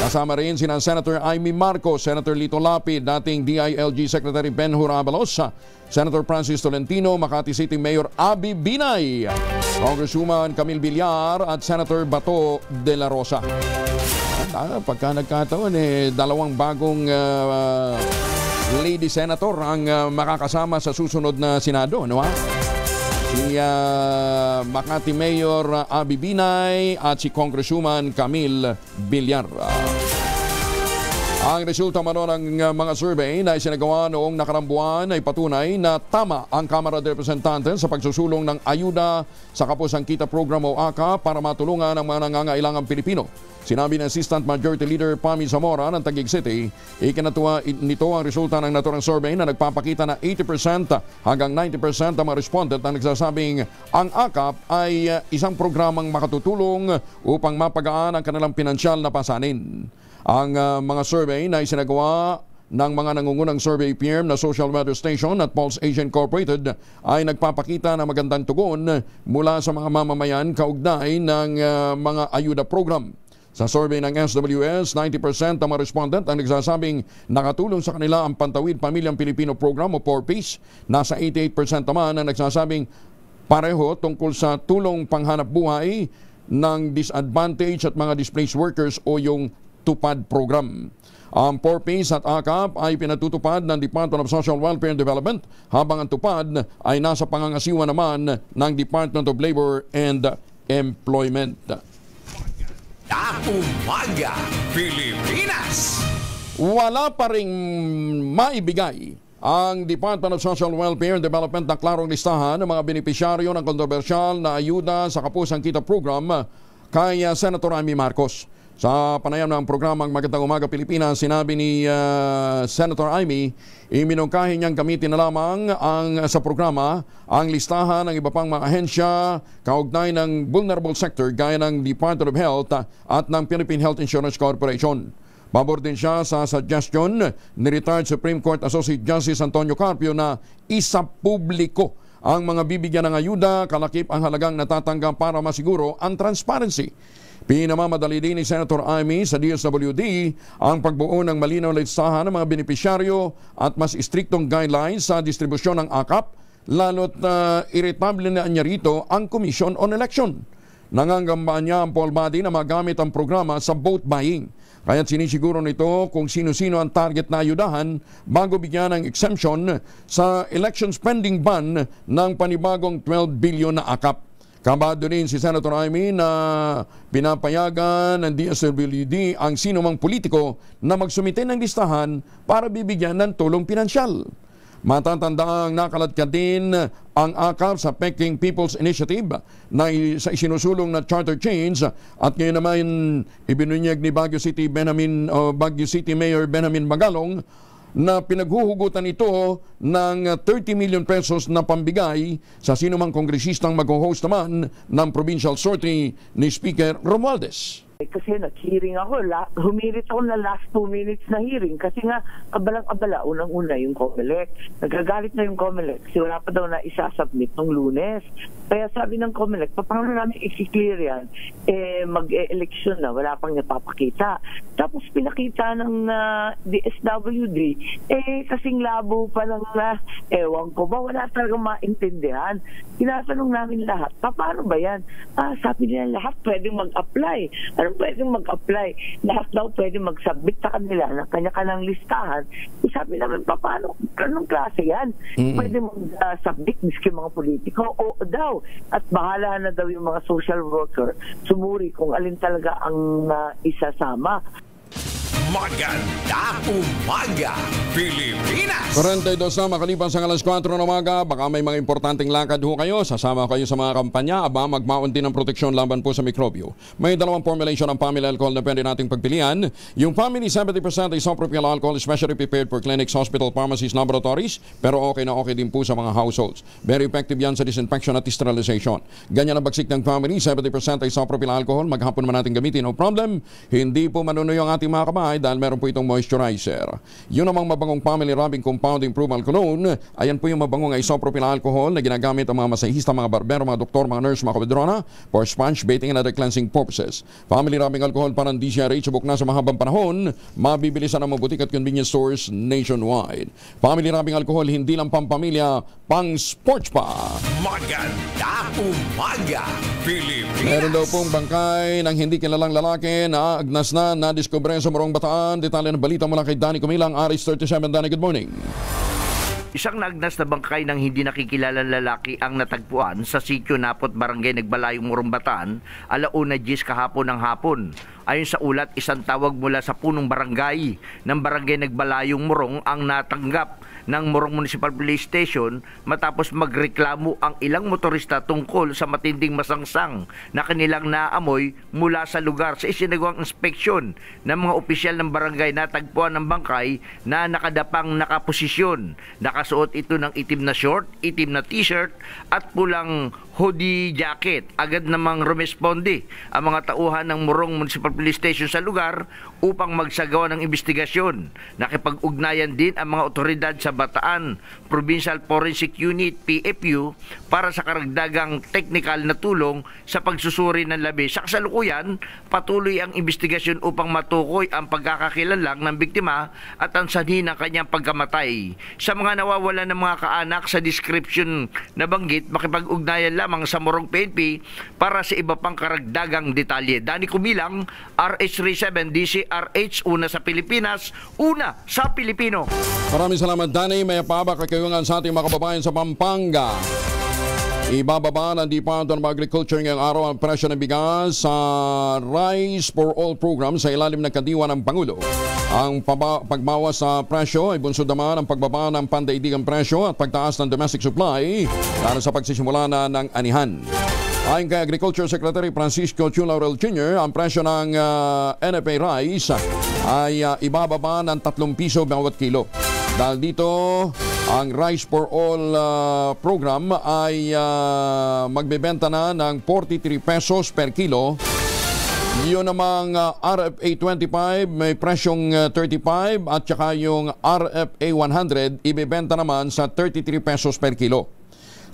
Kasama rin sina Senator Amy Marcos, Senator Lito Lapid, dating DILG Secretary Ben-Hur Abalos, Senator Francis Tolentino, Makati City Mayor Abby Binay, Congresswoman Camille Villar at Senator Bato de la Rosa. Pagka nagkataon, dalawang bagong lady senator ang makakasama sa susunod na Senado, no? Si Makati Mayor Abby Binay at si Congresswoman Camille Villar. Ang resulta man ng mga survey na isinagawa noong nakarang buwan ay patunay na tama ang Kamara de Representantes sa pagsusulong ng ayuda sa Kapusang Kita Program o AKA para matulungan ang mga nangangailangang Pilipino. Sinabi ng Assistant Majority Leader Pami Zamora ng Taguig City, ikinatuwa nito ang resulta ng naturang survey na nagpapakita na 80% hanggang 90% ang mga respondent na nagsasabing ang AKAP ay isang programang makatutulong upang mapagaan ang kanilang pinansyal na pasanin. Ang mga survey na isinagawa ng mga nangungunang survey firm na Social Weather Station at Pulse Asia Incorporated ay nagpapakita ng magandang tugon mula sa mga mamamayan kaugnay ng mga ayuda program. Sa survey ng SWS, 90% ng mga respondent ang nagsasabing nakatulong sa kanila ang Pantawid Pamilyang Pilipino Program o 4Ps. Nasa 88% naman ang nagsasabing pareho tungkol sa tulong panghanap buhay ng disadvantaged at mga displaced workers o yung TUPAD program. Ang 4Ps at AKAP ay pinatutupad ng Department of Social Welfare and Development habang ang TUPAD ay nasa pangangasiwa naman ng Department of Labor and Employment.
Umaga, Pilipinas!
Wala pa ring maibigay ang Department of Social Welfare and Development na klarong listahan ng mga benepisyaryo ng kontrobersyal na ayuda sa Kapusang Kita Program kay Senator Amy Marcos. Sa panayam ng programang Magandang Umaga Pilipinas, sinabi ni Senator Amy, iminungkahi niyang gamitin na lamang sa programa ang listahan ng iba pang mga ahensya kaugnay ng vulnerable sector gaya ng Department of Health at ng Philippine Health Insurance Corporation. Pabor din siya sa suggestion ni retired Supreme Court Associate Justice Antonio Carpio na isapubliko ang mga bibigyan ng ayuda, kalakip ang halagang natatanggap para masiguro ang transparency. Pinamamadali din ni Senator Amy sa DSWD ang pagbuo ng malinaw na listahan ng mga benepisyaryo at mas istriktong guidelines sa distribusyon ng AKAP, lalo't irritable na niya rito ang Commission on Election. Nangangambaan niya ang poll body na magamit ang programa sa vote buying. Kaya't sinisiguro nito kung sino-sino ang target na ayudahan bago bigyan ng exemption sa election spending ban ng panibagong 12 billion na AKAP. Kabado rin si Senator Amy na pinapayagan ng DSWD ang sino mang politiko na magsumite ng listahan para bibigyan ng tulong pinansyal. Matatanda ang nakaladkad din ang AKAP sa Peking People's Initiative na sa isinusulong na charter change at ngayon naman ibinunyag ni Baguio City Mayor Benjamin Magalong na pinaghuhugutan ito ng 30 million pesos na pambigay sa sinumang kongresistang mag-host naman ng provincial sortie ni Speaker Romualdez.
Kasi nag-hearing ako, humirit ako na last 2 minutes na hearing kasi nga abalang-abala, unang-una yung COMELEC. Nagagalit na yung COMELEC kasi wala pa daw na isasubmit ng Lunes. Kaya sabi ng COMELEC, paano namin i-clear yan? Mag-election na, wala pang napapakita. Tapos pinakita ng DSWD, kasing labo pa lang na, ewan ko ba, wala talagang maintindihan. Tinatanong namin lahat, paano ba yan? Sabi nila lahat pwedeng mag-apply. Anong pwedeng mag-apply? Lahat daw pwedeng mag-submit sa kanila ng kanya-kanyang listahan. Sabi namin, paano? Anong klase yan? Pwede mag-submit miski mga politiko? O daw. At bahala na daw yung mga social worker sumuri kung alin talaga ang isasama.
Maganda Umaga, Pilipinas!
42 na makalipas sa alas 4 ng umaga, baka may mga importanteng lakad ho kayo, sasama kayo sa mga kampanya, magmaunti ng proteksyon laban po sa mikrobyo. May dalawang formulation ng family alcohol na pwede nating pagpilian. Yung family 70% isopropyl alcohol, especially prepared for clinics, hospital, pharmacies, laboratories, pero okay na okay din po sa mga households. Very effective yan sa disinfection at sterilization. Ganyan ang bagsik ng family, 70% isopropyl alcohol, maghapon man natin gamitin, no problem. Hindi po manunuyo ang ating mga kamay Eye dahil meron po itong moisturizer. Yun namang mabangong family rubbing compound improvement cologne, ayan po yung mabangong isopropyl alcohol na ginagamit ang mga masahista, mga barbero, mga doktor, mga nurse, mga kabidrona for sponge bathing and other cleansing purposes. Family rubbing alcohol para ng DCRH subok na sa mahabang panahon, mabibili sa mga butik at convenience stores nationwide. Family rubbing alcohol, hindi lang pampamilya, pang sports pa.
Maganda umaga, Pilipinas!
Meron daw pong bangkay ng hindi kilalang lalaki na agnas na nadiskubre sa Morong Bataan. Detalye ng balita mula kay Danny Kumilang, Aris 37. Danny, good morning.
Isang naagnas na bangkay ng hindi nakikilalang lalaki ang natagpuan sa sitio Napot, Barangay Nagbalayong, Morong Bataan, 1:10 kahapon ng hapon. Ayon sa ulat, isang tawag mula sa punong barangay ng Barangay Nagbalayong, Morong ang natanggap ng Morong Municipal Police Station matapos magreklamo ang ilang motorista tungkol sa matinding masangsang na kanilang naamoy mula sa lugar. Sa isinagawang inspeksyon ng mga opisyal ng barangay, natagpuan ng bangkay na nakadapang nakaposisyon. Nakasuot ito ng itim na short, itim na t-shirt at pulang hoodie jacket. Agad namang rumesponde ang mga tauhan ng Morong Municipal Police Station sa lugar upang magsagawa ng investigasyon. Nakipag-ugnayan din ang mga otoridad sa Bataan Provincial Forensic Unit PFU para sa karagdagang technical na tulong sa pagsusuri ng labi. Sa kasalukuyan, patuloy ang investigasyon upang matukoy ang pagkakakilanlang ng biktima at ang sanhi ng kanyang pagkamatay. Sa mga nawawalan ng mga kaanak sa description na banggit, makipag-ugnayan lamang sa Morong PNP para sa iba pang karagdagang detalye. Danny Kumilang, RH37 DCRH, una sa Pilipinas, una sa Pilipino.
Maraming salamat, Danny. May paabak kakayungan sa ating mga kababayan sa Pampanga. Ibababa ng Department of Agriculture ngayong araw ang presyo ng bigas sa Rice for All program sa ilalim ng kadiwa ng Pangulo. Ang pagbawas sa presyo ay bunsod naman ang pagbaba ng pandaigdigang presyo at pagtaas ng domestic supply para sa pagsisimula na ng anihan. Ayon kay Agriculture Secretary Francisco Chu Laurel Jr., ang presyo ng NFA rice ay ibababa ng 3 piso bawat kilo. Dahil dito, ang Rice for All program ay magbebenta na ng 43 pesos per kilo. Yun namang RFA 25 may presyong 35 at saka yung RFA 100 ibebenta naman sa 33 pesos per kilo.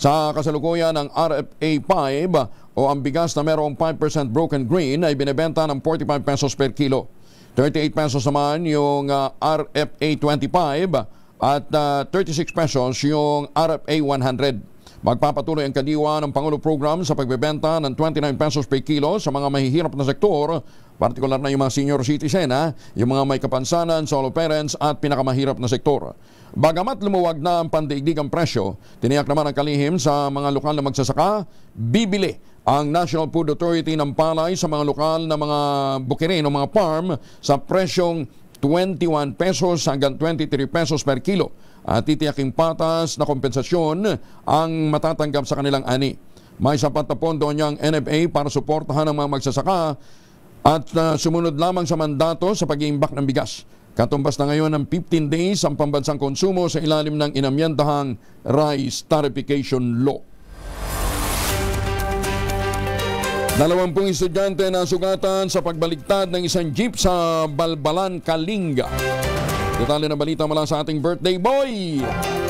Sa kasalukuyan ng RFA 5 o ang bigas na merong 5% broken grain ay binebenta ng 45 pesos per kilo. 38 pesos naman yung RFA 25 at 36 pesos yung RFA 100. Magpapatuloy ang kadiwa ng Pangulo Program sa pagbebenta ng 29 pesos per kilo sa mga mahihirap na sektor, partikular na yung mga senior citizen, yung mga may kapansanan, solo parents at pinakamahirap na sektor. Bagamat lumuwag na ang pandaigdigang presyo, tiniyak naman ang kalihim sa mga lokal na magsasaka, bibili ang National Food Authority ng palay sa mga lokal na mga bukirin o mga farm sa presyong 21 pesos hanggang 23 pesos per kilo at titiyaking patas na kompensasyon ang matatanggap sa kanilang ani. May sapat na pondo niyang NFA para suportahan ang mga magsasaka at sumunod lamang sa mandato sa pag-iimbak ng bigas. Katumbas na ngayon ng 15 days ang pambansang konsumo sa ilalim ng inamyendahang Rice Tarification Law. 20 estudyante na sugatan sa pagbaligtad ng isang jeep sa Balbalan, Kalinga. Detalye na balita mula sa ating birthday boy,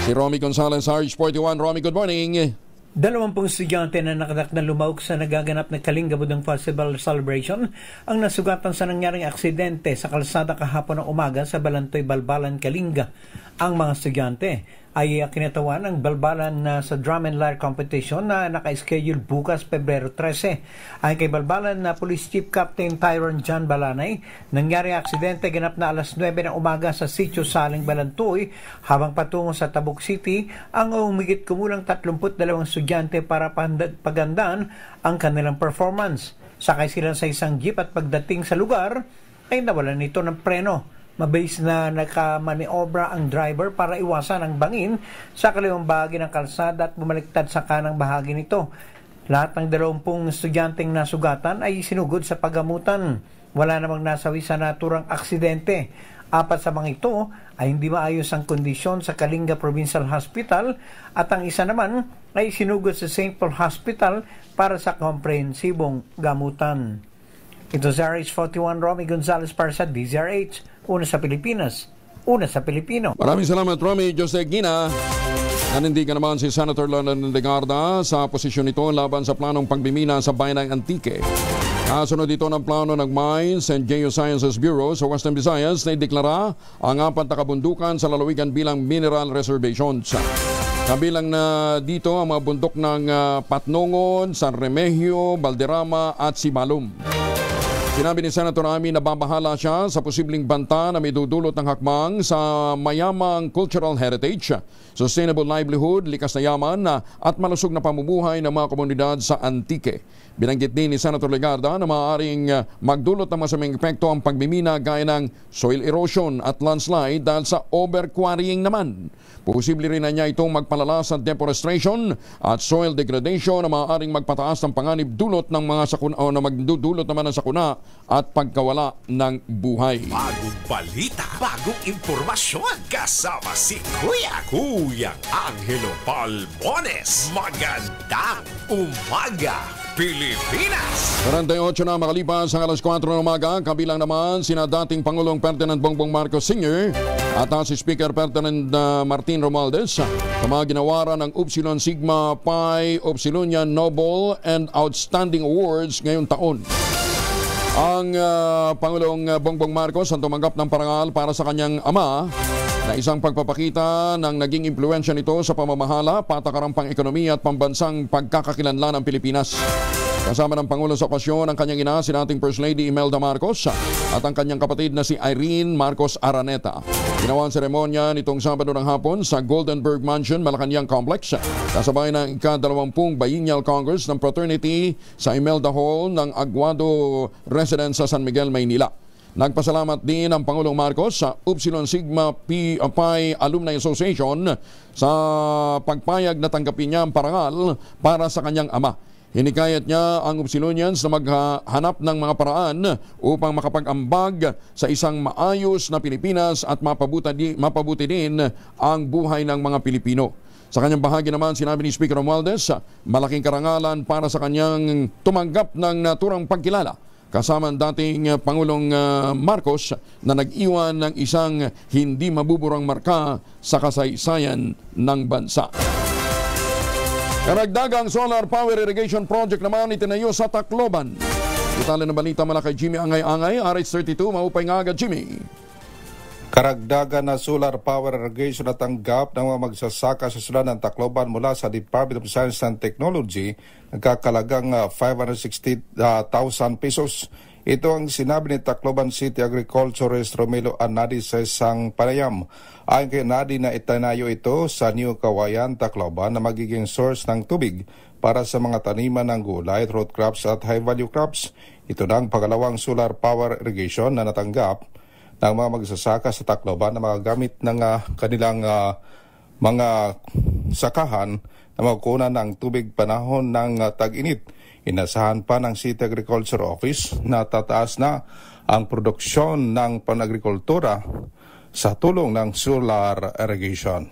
si Romy Gonzalez, RH41. Romy, good morning.
20 estudyante na nakadak na lumahok sa nagaganap na Kalinga Budang Festival Celebration ang nasugatan sa nangyaring aksidente sa kalsada kahapon ng umaga sa Balantoy, Balbalan, Kalinga. Ang mga estudyante ay kinatawan ng Balbalan sa Drum and Lyre Competition na naka-schedule bukas Pebrero 13. Ay kay Balbalan na Police Chief Captain Tyron John Balanay, nangyaring aksidente ganap na alas 9 ng umaga sa Sitio Saling, Balantoy, habang patungo sa Tabuk City ang umigit kumulang 32 estudyante para pagandaan ang kanilang performance. Sakay sila sa isang jeep at pagdating sa lugar ay nawalan nito ng preno. Mabilis na nakamaniobra ang driver para iwasan ang bangin sa kaliwang bahagi ng kalsada at bumaliktad sa kanang bahagi nito. Lahat ng 20 estudyanteng nasugatan ay sinugod sa paggamutan. Wala namang nasawi sa naturang aksidente. 4 sa mga ito ay hindi maayos ang kondisyon sa Kalinga Provincial Hospital at ang isa naman ay sinugod sa St. Paul Hospital para sa komprehensibong gamutan. Ito sa RH41, Romy Gonzalez para sa DZRH. Una sa Pilipinas, una sa Pilipino.
Maraming salamat, Romy Jose Gina. Nanindigan naman si Senator Leonard Legarda sa posisyon nito laban sa planong pagbimina sa bayan ng Antique. Kasunod dito ng plano ng Mines and Geosciences Bureau sa Western Visayas na ideklara ang 4 na kabundukan sa lalawigan bilang mineral reservations. Kabilang na dito ang mga bundok ng Patnongon, San Remigio, Valderrama at Sibalom. Sinabi ni Senator Amy na babahala siya sa posibleng banta na may dudulot ng hakbang sa mayamang cultural heritage, sustainable livelihood, likas na yaman at malusog na pamumuhay ng mga komunidad sa Antique. Binanggit din ni Senator Legarda na maaaring magdulot ng masamang epekto ang pagmimina gaya ng soil erosion at landslide dahil sa over-quarrying naman. Posible rin na niya itong magpalala sa deforestation at soil degradation na maaaring magpataas ng panganib dulot ng mga sakuna o na magdudulot naman ng sakuna at pagkawala ng buhay.
Bagong balita, bagong impormasyon, kasama si Kuya Angelo Palmones. Magandang umaga, Pilipinas!
48 na makalipas ang alas 4 ng umaga, kabilang naman sina dating Pangulong Ferdinand Bongbong Marcos Sr. at si Speaker Ferdinand Martin Romualdez sa mga ginawaran ng Upsilon Sigma Pi Upsilonian Noble and Outstanding Awards ngayong taon. Ang Pangulong Bongbong Marcos ang tumanggap ng parangal para sa kanyang ama na isang pagpapakita ng naging impluensya nito sa pamamahala, patakaran pang-ekonomiya at pambansang pagkakakilanlan ng Pilipinas. Kasama ng Pangulo sa okasyon ang kanyang ina, si dating First Lady Imelda Marcos at ang kanyang kapatid na si Irene Marcos Araneta. Ginawa ang seremonya nitong Sabado ng hapon sa Goldenberg Mansion, Malacanang Complex. Kasabay ng ika-20 Biennial Congress ng Fraternity sa Imelda Hall ng Aguado Residence sa San Miguel, Maynila. Nagpasalamat din ang Pangulong Marcos sa Upsilon Sigma Pi Alumni Association sa pagpayag na tanggapin niya ang parangal para sa kanyang ama. Hinikayat niya ang Upsilonians na maghanap ng mga paraan upang makapag-ambag sa isang maayos na Pilipinas at mapabuti din ang buhay ng mga Pilipino. Sa kanyang bahagi naman, sinabi ni Speaker Romualdez, malaking karangalan para sa kanyang tumanggap ng naturang pagkilala kasama ang dating Pangulong Marcos na nag-iwan ng isang hindi mabuburang marka sa kasaysayan ng bansa. Karagdagang solar power irrigation project naman itinayo sa Tacloban. Detalye ng balita mula kay Jimmy Angay-Angay, RH32, maupay nga agad Jimmy.
Karagdagan na solar power irrigation na tanggap ng mga magsasaka sa sula ng Tacloban mula sa Department of Science and Technology, nagkakalagang 560,000 pesos. Ito ang sinabi ni Tacloban City Agriculturist Romelo Anadi sa isang panayam. Ayon kay Anadi na itanayo ito sa New Kawayan, Tacloban na magiging source ng tubig para sa mga taniman ng gulay, root crops at high-value crops. Ito na ang pangalawang solar power irrigation na natanggap ng mga magsasaka sa Tacloban na magagamit ng kanilang mga sakahan na magkunan ng tubig panahon ng tag-init. Inasahan pa ng City Agriculture Office na tataas na ang produksyon ng panagrikultura sa tulong ng solar irrigation.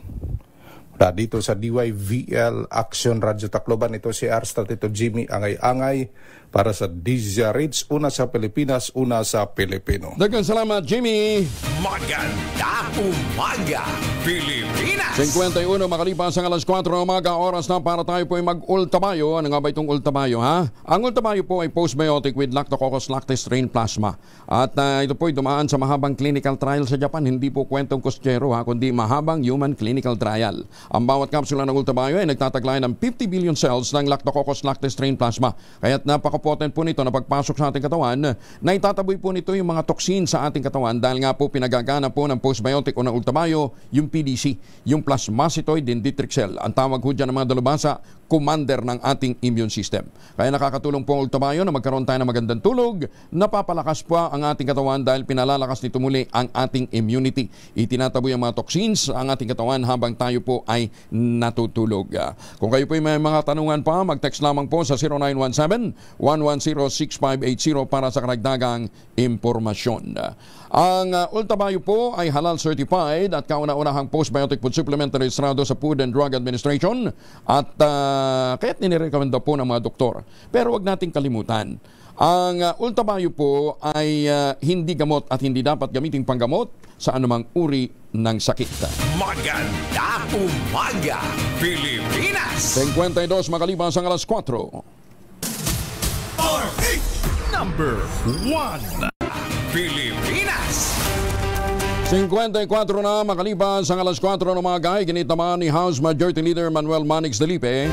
Mula dito sa DYVL Action Radio Tacloban, ito si RH32 Jimmy Angay-Angay para sa DZRH, una sa Pilipinas, una sa Pilipino.
Daghang salamat, Jimmy.
Magandang umaga, Pilipinas.
51 makalipas ang alas 4 ng umaga, oras na para tayo po ay mag-ultabayo. Ano nga ba itong ultabayo, ha? Ang ultabayo po ay postbiotic with Lactococcus lactis strain plasma. At ito po ay dumaan sa mahabang clinical trial sa Japan. Hindi po kwentong kustyero, ha, kundi mahabang human clinical trial. Ang bawat kapsula ng ultabayo ay nagtataglay ng 50 billion cells ng Lactococcus lactis strain plasma. Kaya't napaka-potent po nito na pagpasok sa ating katawan, na itataboy po nito yung mga toxin sa ating katawan dahil nga po pinagagana po ng postbiotic o ng ultabayo yung PDC, yung plasmacytoid dendritic cell. Ang tawag ho dyan ng mga dalubhasa, commander ng ating immune system. Kaya nakakatulong po ang ultabayo na magkaroon tayo ng magandang tulog, napapalakas po ang ating katawan dahil pinalalakas nito muli ang ating immunity. Itinataboy ang mga toxins ang ating katawan habang tayo po ay natutulog. Kung kayo po ay may mga tanungan pa, mag-text lamang po sa 0917-110-6580 para sa karagdagang impormasyon. Ang ultabayo po ay halal certified at kauna-unahang postbiotic food supplement supplement na rehistrado sa Food and Drug Administration at kaya't ninirekomenda po ng mga doktor. Pero wag nating kalimutan, ang Ultabio po ay hindi gamot at hindi dapat gamiting panggamot sa anumang uri ng sakit.
Maganda umaga, Pilipinas!
52 makalipas ang alas 4.
Number 1, Pilipinas!
54 na makalipas ang alas 4 ng umaga, iginit naman ni House Majority Leader Manuel Manix Delipe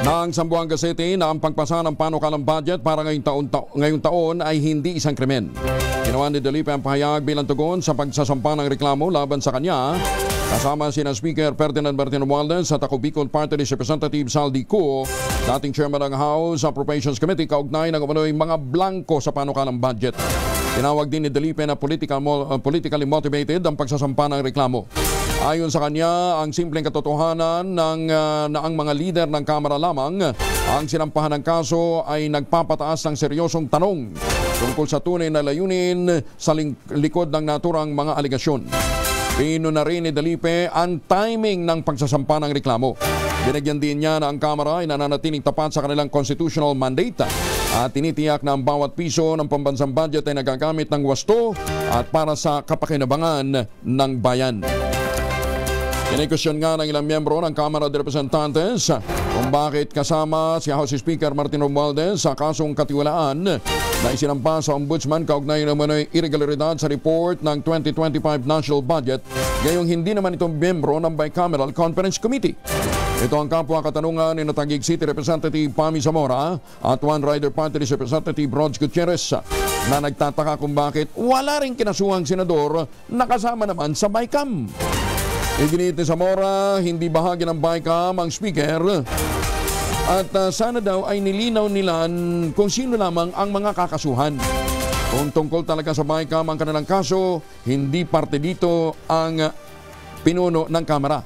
ng Zamboanga City na ang pagpasa ng panukalang budget para ngayong taon ay hindi isang krimen. Ginawa ni Delipe ang pahayag bilang tugon sa pagsasampa ng reklamo laban sa kanya, kasama sina Speaker Ferdinand Martin Romualdez at ako Bicol Party List Representative Saldi Cuo, dating Chairman ng House Appropriations Committee, kaugnay ng umano'y mga blanco sa panukalang budget. Tinawag din ni Delipe na politically motivated ang pagsasampa ng reklamo. Ayon sa kanya, ang simpleng katotohanan na ang mga lider ng Kamara lamang ang sinampahan ng kaso ay nagpapataas ng seryosong tanong tungkol sa tunay na layunin sa likod ng naturang mga aligasyon. Pino na rin ni Delipe ang timing ng pagsasampa ng reklamo. Binigyan din niya na ang Kamara ay nananatiling tapat sa kanilang constitutional mandate at tinitiyak na ang bawat piso ng pambansang budget ay nagagamit ng wasto at para sa kapakinabangan ng bayan. Kinikwestiyon nga ng ilang miyembro ng Kamara de Representantes kung bakit kasama si House Speaker Martin Romualdez sa kasong katiwalaan na isinampa sa Ombudsman kaugnay naman ay irregularidad sa report ng 2025 National Budget, gayong hindi naman itong miyembro ng Bicameral Conference Committee. Ito ang kapwa katanungan ni Taguig City Representative Pami Zamora at One Rider Party List Representative Rods Gutierrez na nagtataka kung bakit wala rin kinasuhang senador na kasama naman sa Bicam. Iginit ni Zamora, hindi bahagi ng Bicam ang speaker at sana daw ay nilinaw nila kung sino lamang ang mga kakasuhan. Kung tungkol talaga sa Bicam ang kanilang kaso, hindi parte dito ang pinuno ng Kamara.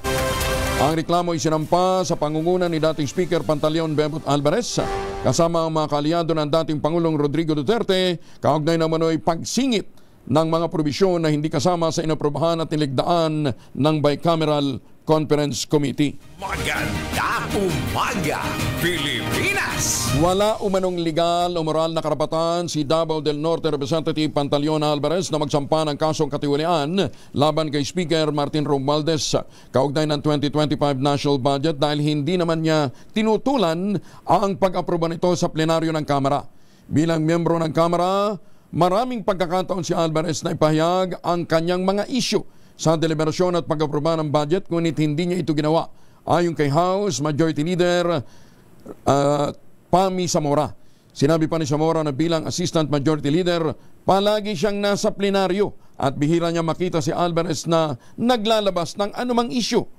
Ang reklamo ay sinampa sa pangunguna ni dating Speaker Pantaleon Bebot Alvarez kasama ang mga kaalyado ng dating Pangulong Rodrigo Duterte, kaugnay naman ay pagsingit ng mga probisyon na hindi kasama sa inaprobahan at niligdaan ng Bicameral Conference Committee.
Maganda umaga, Pilipinas!
Wala umanong legal o moral na karapatan si Davao del Norte Representative Pantaleon Alvarez na magsampa ng kasong katiwalian laban kay Speaker Martin Romualdez kaugnay ng 2025 National Budget dahil hindi naman niya tinutulan ang pag-aproba nito sa plenaryo ng Kamara. Bilang miyembro ng Kamara, maraming pagkakataon si Alvarez na ipahayag ang kanyang mga isyu sa deliberasyon at pag-aproba ng budget, ngunit hindi niya ito ginawa. Ayon kay House Majority Leader Pami Zamora. Sinabi pa ni Zamora na bilang Assistant Majority Leader, palagi siyang nasa plenaryo at bihira niya makita si Alvarez na naglalabas ng anumang isyu.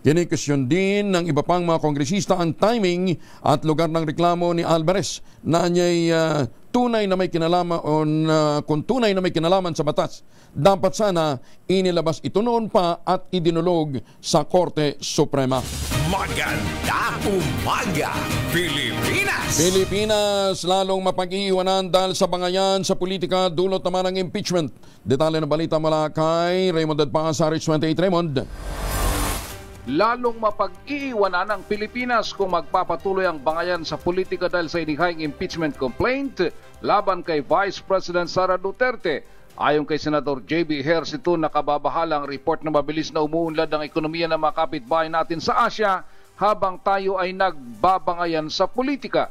Kinikwestiyon din ng iba pang mga kongresista ang timing at lugar ng reklamo ni Alvarez na niya'y tunay na may kinalaman kung tunay na may kinalaman sa batas. Dapat sana inilabas ito noon pa at idinulog sa Korte Suprema.
Maganda umaga, Pilipinas!
Pilipinas lalong mapag-iiwanan dahil sa bangayan sa politika, dulot naman ng impeachment. Detalye ng balita mula kay Raymond Adpasa, Rich 28. Raymond.
Lalong mapag-iiwanan ng Pilipinas kung magpapatuloy ang bangayan sa politika dahil sa inihayng impeachment complaint laban kay Vice President Sara Duterte. Ayon kay Senador J.B. Ejercito, nakababahala ang report na mabilis na umuunlad ang ekonomiya ng mga kapitbahay natin sa Asia habang tayo ay nagbabangayan sa politika.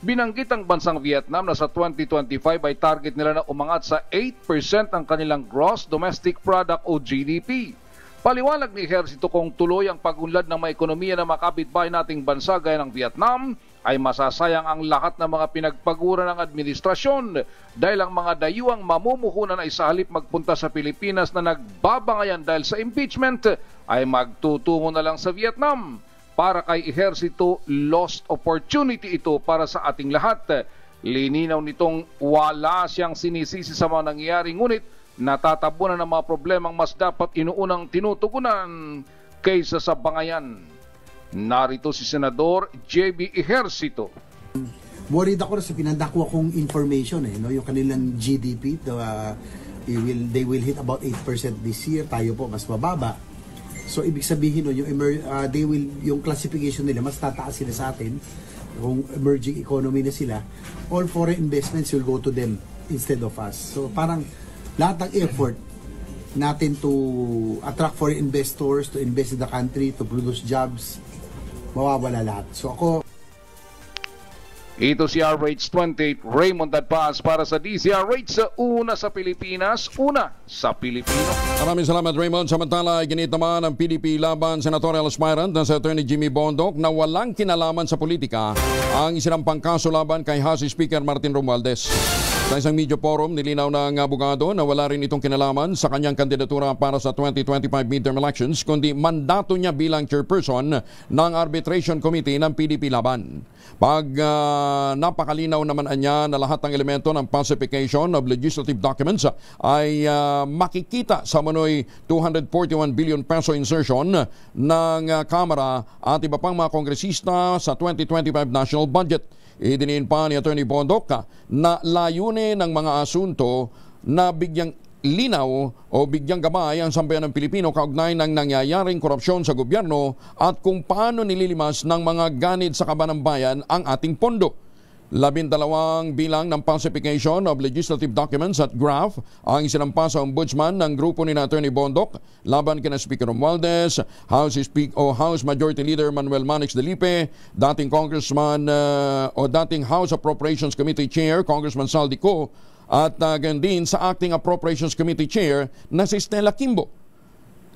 Binanggit ang bansang Vietnam na sa 2025 ay target nila na umangat sa 8% ang kanilang gross domestic product o GDP. Paliwanag ni Ejercito kung tuloy ang pagunlad ng mga ekonomiya ng mga kapitbahay nating bansa gaya ng Vietnam, ay masasayang ang lahat ng mga pinagpagura ng administrasyon dahil ang mga dayuang mamumuhunan ay sa halip magpunta sa Pilipinas na nagbabangayan dahil sa impeachment ay magtutungo na lang sa Vietnam. Para kay Ejercito, lost opportunity ito para sa ating lahat. Lininaw nitong wala siyang sinisisi sa mga nangyayari, ngunit natatabunan ng mga problemang mas dapat inuunang tinutugunan kaysa sa bangayan. Narito si Senador J.B. Ejercito.
Worried ako sa pinadakwa kong information no? Yung kanilang GDP, they will hit about 8% this year. Tayo po mas mababa. So ibig sabihin nun, yung classification nila, mas tataas sila sa atin. Kung emerging economy na sila, all foreign investments will go to them instead of us. So parang lahat ng effort natin to attract foreign investors, to invest in the country, to produce jobs, mawawala lahat. So ako,
ito si RH28 Raymond Adpaz para sa DZRH sa una sa Pilipinas, una sa Pilipino.
Maraming salamat Raymond. Samantala, ginit naman ng PDP laban senatorial aspirant na sa Attorney Jimmy Bondoc na walang kinalaman sa politika ang isinampang kaso laban kay House Speaker Martin Romualdez. Sa isang media forum, nilinaw ng abogado na wala rin itong kinalaman sa kanyang kandidatura para sa 2025 midterm elections, kundi mandato niya bilang chairperson ng arbitration committee ng PDP laban. Pag napakalinaw naman niya na lahat ng elemento ng falsification of legislative documents ay makikita sa manoy 241 billion peso insertion ng Kamara at iba pang mga kongresista sa 2025 national budget. Idiniin pa ni Attorney Bondoc na layunin ng mga asunto na bigyang linaw o bigyang gabay ang sambayan ng Pilipino kaugnay ng nangyayaring korupsyon sa gobyerno at kung paano nililimas ng mga ganid sa kaban ng bayan ang ating pondo. 12 bilang ng falsification of legislative documents at graph ang isinampa sa ombudsman ng grupo ni Attorney Bondoc laban kina Speaker Romualdez, House Majority Leader Manuel Manix Delipe, dating Congressman dating House Appropriations Committee Chair Congressman Saldico at ganyan din sa Acting Appropriations Committee Chair na si Stella Kimbo.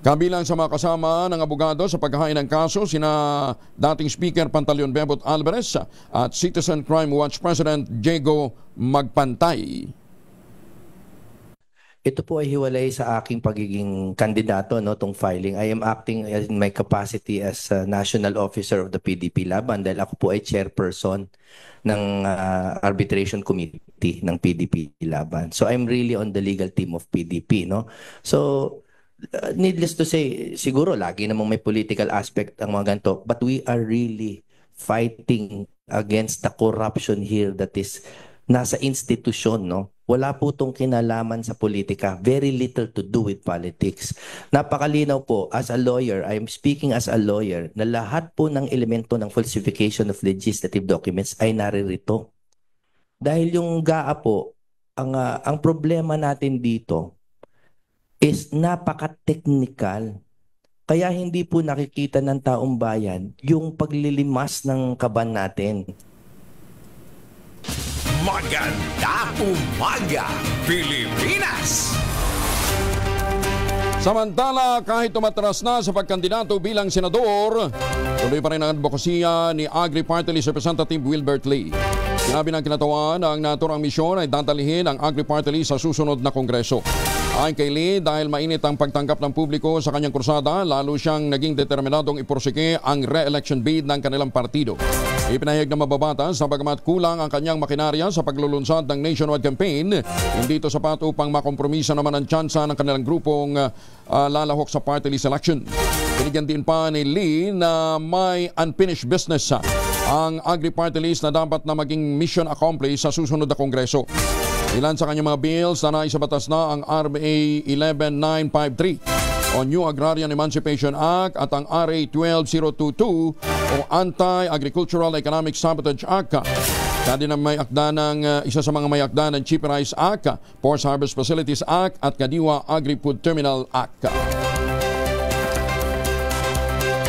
Kabilang sa mga kasama ng abogado sa paghahain ng kaso sina dating Speaker Pantaleon Bebot Alvarez at Citizen Crime Watch President Diego Magpantay.
Ito po ay hiwalay sa aking pagiging kandidato, no, tong filing. I am acting in my capacity as National Officer of the PDP Laban dahil ako po ay chairperson ng arbitration committee ng PDP Laban. So I'm really on the legal team of PDP, no. So needless to say, siguro lagi namang may political aspect ang mga ganito, but we are really fighting against the corruption here that is nasa institusyon, no? Wala po itong kinalaman sa politika. Very little to do with politics. Napakalinaw po, as a lawyer, I'm speaking as a lawyer, na lahat po ng elemento ng falsification of legislative documents ay naririto. Dahil yung GAA po, ang problema natin dito is napaka-technical. Kaya hindi po nakikita ng taong bayan yung paglilimas ng kaban natin.
Magandang umaga, Pilipinas!
Samantala, kahit tumatras na sa pagkandidato bilang senador, tuloy pa rin ang advokasya ni Agri Party List Representative Wilbert Lee. Sinabi ng kinatawan na ang naturang misyon ay dadalhin ang Agri Party List sa susunod na kongreso. Ayon kay Lee, dahil mainit ang pagtanggap ng publiko sa kanyang krusada, lalo siyang naging determinadong iporsige ang re-election bid ng kanilang partido. Ipinahayag na mababatas na bagamat kulang ang kanyang makinarya sa paglulunsad ng nationwide campaign, hindi ito sapat upang makompromisa naman ang tsansa ng kanilang grupong lalahok sa party list election. Binigyan din pa ni Lee na may unfinished business ang Agri Party List na dapat na maging mission accomplished sa susunod na kongreso. Ilan sa kanyang mga bills na naisabatas na ang RA 11953 o New Agrarian Emancipation Act at ang RA 12022 o Anti-Agricultural Economic Sabotage Act. Kadi na may akda ng isa sa mga may akda ng Cheap Rice Act, Forest Harvest Facilities Act at Kadiwa Agri-Food Terminal Act.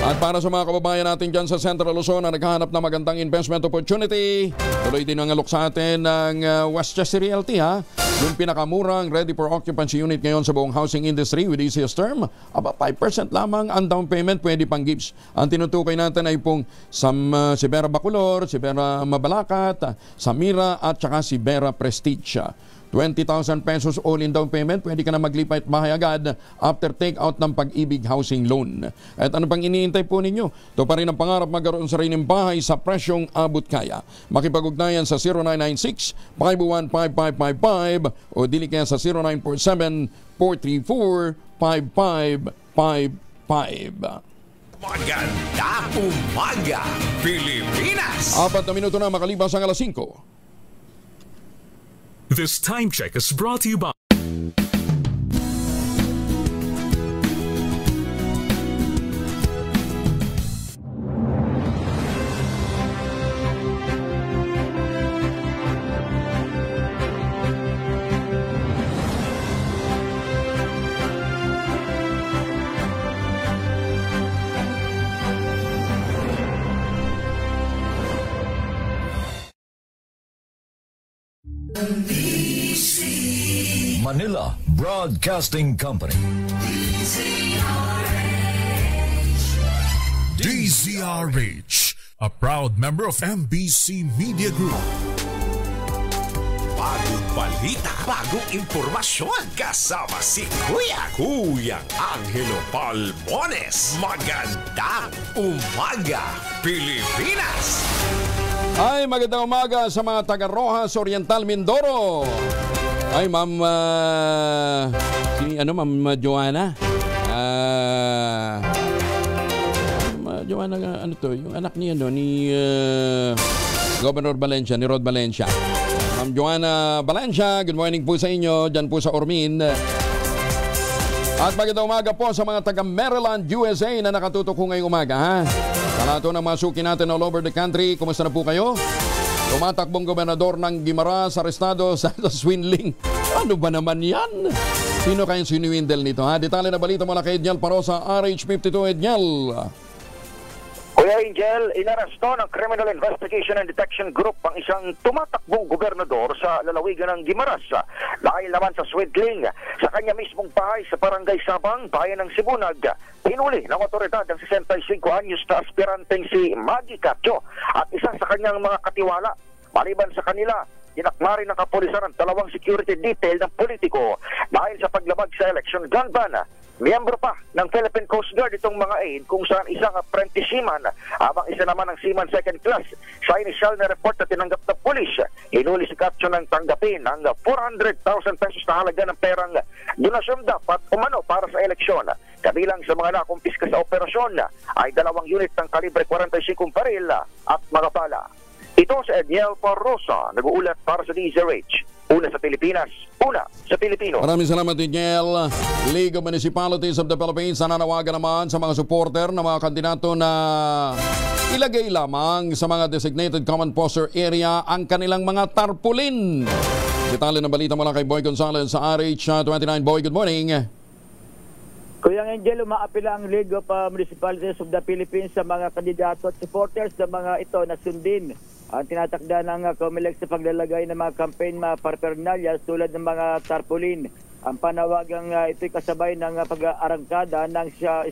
At para sa mga kababayan natin dyan sa Central Luzon na naghahanap ng magandang investment opportunity, tuloy din ang alok sa atin ng Westchester Realty, yung pinakamurang ready for occupancy unit ngayon sa buong housing industry with easiest term, 5% lamang ang down payment, pwede pang gifts. Ang tinutukoy natin ay pong si Vera Bacolor, si Vera Mabalacat, Samira at saka si Vera Prestige. 20,000 pesos all-in down payment, pwede ka na maglipat bahay agad after take-out ng Pag-ibig Housing Loan. At ano pang iniintay po ninyo? Ito pa rin ang pangarap magkaroon sa sariling bahay sa presyong abot kaya. Makipag-ugnayan sa 0996-501-5555 o dili kaya sa 0947-434-5555.
Magandang umaga, Pilipinas!
4 na minuto na makalipas ang alas 5.
This time check is brought to you by
Manila Broadcasting Company.
DZRH, a proud member of MBC Media Group.
Bagong balita, bagong impormasyon, kasama si Kuyang Angelo Palmones. Magandang umaga, Pilipinas!
Ay, magandang umaga sa mga taga Rojas Oriental, Mindoro. Ay, Ma'am Ma'am Joanna. Joanna, ano to? Yung anak niya, ni Governor Valencia, ni Rod Valencia. Ma'am Joanna Valencia, good morning po sa inyo, dyan po sa Ormin. At magandang umaga po sa mga taga Maryland, USA na nakatutok ko ngayong umaga, ha? Sa lahat ng mga suki natin all over the country, kumusta na po kayo? Tumatakbong gobernador ng Guimaras, arestado sa swindling. Ano ba naman yan? Sino kayong sinuwindel nito, ha? Detalye na balita mula kay Edniel Parosa, RH52. Edniel.
Kuya Angel, inaresto ng Criminal Investigation and Detection Group ang isang tumatakbong gobernador sa lalawigan ng Guimaras dahil naman sa swindling sa kanya mismong bahay sa Barangay Sabang, Bayan ng Sibunag. Hinuli ng otoridad ang 65 anyos na aspiranteng si Maggie Catcho at isa sa kanyang mga katiwala. Maliban sa kanila, dinakma rin ng kapulisan ang 2 security detail ng politiko dahil sa paglabag sa election gun ban. Miyembro pa ng Philippine Coast Guard itong mga aid kung saan isang apprentice seaman habang isa naman ang seaman second class. Sa inisyal na report na tinanggap ng pulis, hinuli si Caption ng tanggapin ang 400,000 pesos na halaga ng perang donasyon dapat umano para sa eleksyon. Kabilang sa mga nakumpiska sa operasyon ay 2 unit ng kalibre 45 baril at mga bala. Ito si Edniel Parrosa, nag-uulat para sa DZRH. Una sa Pilipinas, una sa Pilipino.
Maraming salamat, Edniel. League of Municipalities of the Philippines nananawagan naman sa mga supporter ng mga kandidato na ilagay lamang sa mga designated common poster area ang kanilang mga tarpaulin. Detalye ng balita mula kay Boy Gonzales sa RH29. Boy, good morning.
Kuya Angel, umaapila ang League of Municipalities of the Philippines sa mga kandidato at supporters ng mga ito na sundin ang tinatakda ng COMELEC sa paglalagay ng mga campaign paraphernalia tulad ng mga tarpaulin. Ang panawagang ito'y kasabay ng pag-aarangkada ng 10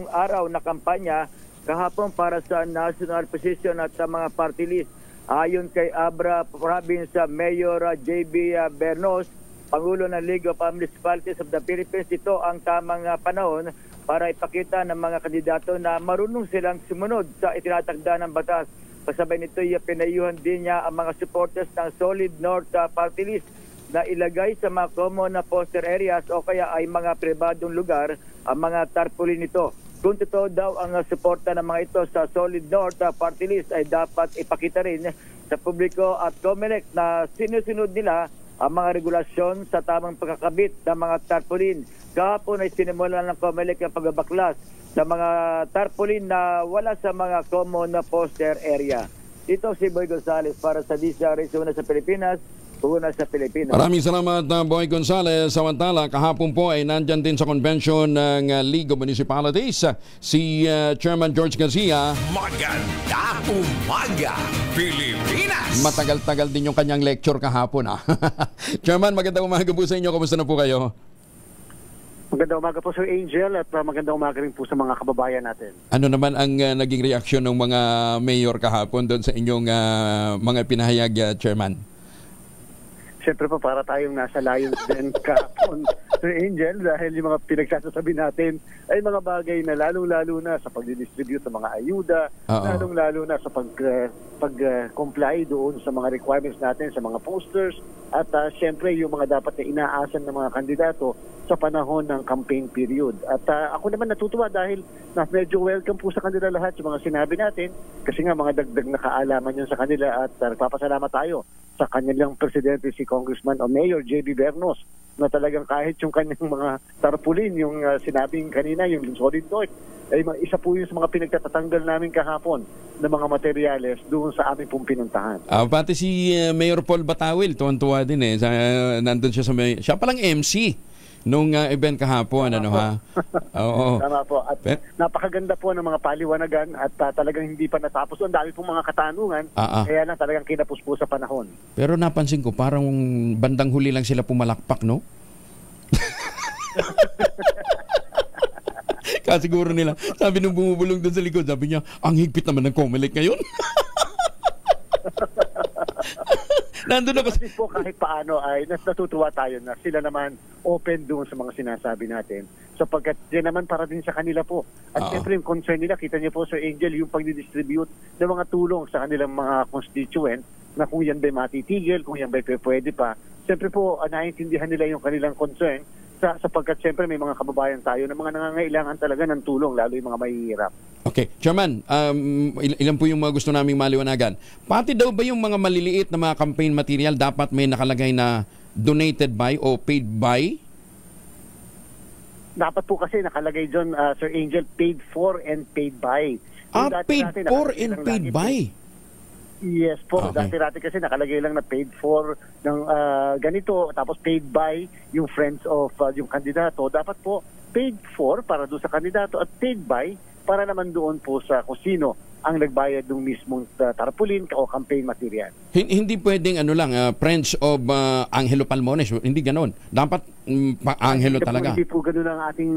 araw na kampanya kahapon para sa national position at sa mga party list. Ayon kay Abra Province Mayor JB Bernos, Pangulo ng League of Municipalities of the Philippines, ito ang tamang panahon para ipakita ng mga kandidato na marunong silang sumunod sa itinatakda ng batas. Kasabay nito, pinayuhan din niya ang mga supporters ng Solid North Party List na ilagay sa mga common poster areas o kaya ay mga pribadong lugar ang mga tarpaulin nito. Kung totoo daw ang suporta ng mga ito sa Solid North Party List ay dapat ipakita rin sa publiko at COMELEC na sinusunod nila ang mga regulasyon sa tamang pagkakabit ng mga tarpaulin. Kahapon ay sinimulan ng COMELEC ang pagbabaklas sa mga tarpaulin na wala sa mga common poster area. Ito si Boy Gonzales para sa DZRH, una sa Pilipinas, una sa Pilipinas.
Maraming salamat, Boy Gonzales. Samantala, kahapon po ay nandyan din sa convention ng League of Municipalities si Chairman George Garcia.
Magandang umaga, Pilipinas!
Matagal-tagal din yung kanyang lecture kahapon. Chairman, magandang umaga po sa inyo. Kamusta na po kayo?
Magandang umaga po Sir Angel at magandang umaga rin po sa mga kababayan natin.
Ano naman ang naging reaksyon ng mga mayor kahapon doon sa inyong mga pinahayag, Chairman?
Siyempre po para tayong nasa Lions Den kahapon, Sir Angel, dahil yung mga pinagsasabi natin ay mga bagay na lalong-lalo na sa pag-distribute ng mga ayuda, lalong-lalo na sa pag-comply doon sa mga requirements natin sa mga posters at siyempre yung mga dapat na inaasan ng mga kandidato sa panahon ng campaign period. At ako naman natutuwa dahil medyo welcome po sa kanila lahat yung mga sinabi natin kasi nga mga dagdag na kaalaman yun sa kanila at nagpapasalamat tayo sa kanilang presidente si Congressman o Mayor JB Bernos na talagang kahit yung kanyang mga tarpaulin, yung sinabing kanina, yung Solid North, ay isa po yun sa mga pinagtatatanggal namin kahapon ng mga materyales doon sa aming pong pinuntahan.
Pati si Mayor Paul Batawil, tuwan-tuwa din eh. Nandun siya sa siya palang MC nung event kahapon, ano ha? Oo.
Tama po. At napakaganda po ng mga paliwanagan at talagang hindi pa natapos. Ang dami pong mga katanungan. Kaya lang talagang kinapos po sa panahon.
Pero napansin ko, parang bandang huli lang sila pumalakpak, no? Kasiguro nila, sabi nung bumubulong doon sa likod, sabi niya, ang higpit naman ng COMELEC ngayon. Nandun ako.
Kasi po kahit paano ay natutuwa tayo na sila naman open doon sa mga sinasabi natin. Sapagkat yan naman para din sa kanila po. At siyempre yung concern nila, kita niyo po Sir Angel, yung pag-distribute ng mga tulong sa kanilang mga constituent na kung yan ba'y matitigil, kung yan ba'y pwede pa. Siyempre po, naiintindihan nila yung kanilang concern sapagkat siyempre may mga kababayan tayo na mga nangangailangan talaga ng tulong, lalo yung mga mahihirap.
Okay. Chairman, ilan po yung mga gusto naming maliwanagan? Pati daw ba yung mga maliliit na mga campaign material dapat may nakalagay na donated by o paid by?
Dapat po kasi nakalagay dyan, Sir Angel, paid for and paid by.
Paid for and paid by?
Yes po. Dati kasi nakalagay lang na paid for ng ganito, tapos paid by yung friends of yung kandidato. Dapat po paid for para doon sa kandidato at paid by para naman doon po sa kung sino ang nagbayad ng mismong tarpaulin o campaign material.
Hindi pwedeng friends of Angelo Palmones. Hindi ganoon. Dapat Angelo talaga.
Hindi po ganoon ang ating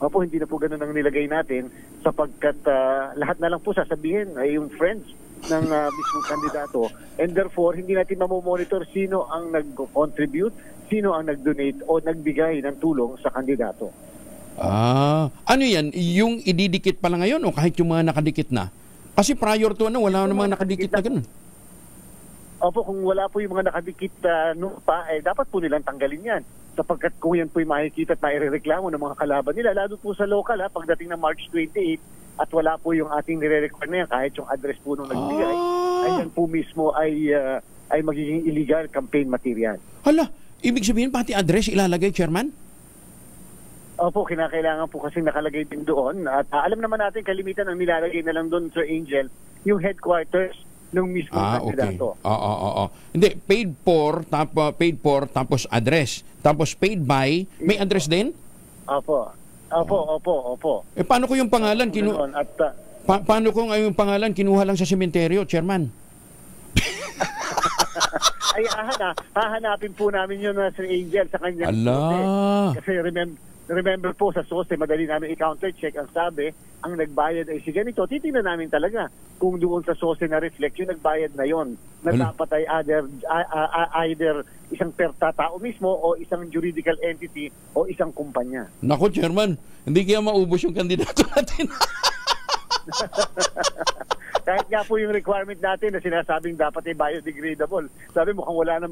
hindi na po ganoon ang nilagay natin sapagkat lahat na lang po sasabihin ay yung friends ng mismong kandidato. And therefore, hindi natin mamomonitor sino ang nag-contribute, sino ang nag-donate o nagbigay ng tulong sa kandidato.
Ano yan? Yung ididikit pala ngayon o kahit yung mga nakadikit na? Kasi prior to wala namang nakadikit na ganun.
Opo, kung wala po yung mga nakadikit dapat po nilang tanggalin yan. Sapagkat kung yan po yung makikita at mairereklamo ng mga kalaban nila, lalo po sa local pagdating ng March 28, at wala po yung ating nire-record na yan, kahit yung address po nung nagbigay, ay yan po mismo ay magiging illegal campaign material.
Hala, ibig sabihin pati address ilalagay, Chairman?
Opo, kinakailangan po kasi nakalagay din doon. At alam naman natin, kalimitan ang nilalagay na lang doon, Sir Angel, yung headquarters ng mismo kandidato.
Hindi, paid for tapos address. Tapos paid by, may address din?
Opo.
Paano ko yung pangalan paano kung yung pangalan kinuha lang sa sementeryo, Chairman?
Ay hahanapin po namin yun Sir Angel sa kanyang kasi remember po sa SOSE, madali namin i-counter check. Ang sabi, ang nagbayad ay si ganito. Titingnan namin talaga kung doon sa SOSE na reflect yung nagbayad na yon na dapat ay either isang tao mismo o isang juridical entity o isang kumpanya.
Nako, Chairman, hindi kaya maubos yung kandidato natin.
Kahit nga po yung requirement natin na sinasabing dapat ay biodegradable. Sabi mukhang wala na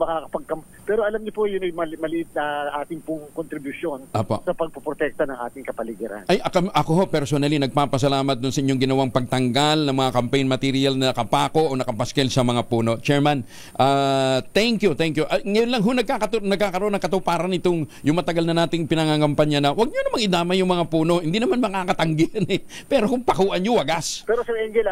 pero alam niyo po yun ay maliit na ating pong kontribusyon sa pagpoprotekta ng ating kapaligiran.
Ay, ako ho, personally, nagpapasalamat dun sa inyong ginawang pagtanggal ng mga campaign material na nakapako o nakapaskel sa mga puno. Chairman, thank you. Ngayon lang ho, nagkakaroon ng katuparan itong yung matagal na nating pinangangampanya na huwag nyo namang idamay yung mga puno. Hindi naman makakatanggi yan Pero kung pakuan nyo, wagas.
Pero Sir Angel,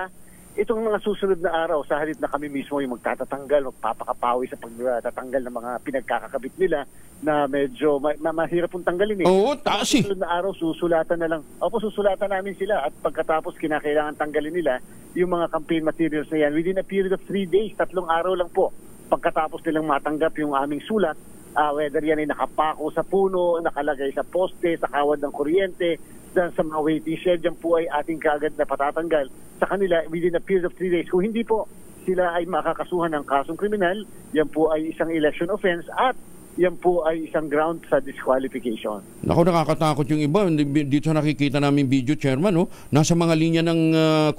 itong mga susunod na araw, sa halip na kami mismo yung magtatanggal, magpapakapawi sa pagtatanggal ng mga pinagkakakabit nila na medyo mahirap pong tanggalin
Oo, taas
susunod na araw, susulatan na lang. Susulatan namin sila at pagkatapos kinakailangan tanggalin nila yung mga campaign materials na yan. Within a period of 3 days, 3 araw lang po, pagkatapos nilang matanggap yung aming sulat, whether yan ay nakapako sa puno, nakalagay sa poste, sa kawad ng kuryente, dahil sa mga waiting shed, dyan po ay ating kaagad na patatanggal sa kanila within a period of 3 days. Kung hindi po sila ay makakasuhan ng kasong kriminal, yan po ay isang election offense at yan po ay isang ground sa disqualification.
Naku, nakakatakot yung iba. Dito nakikita namin video, Chairman, nasa mga linya ng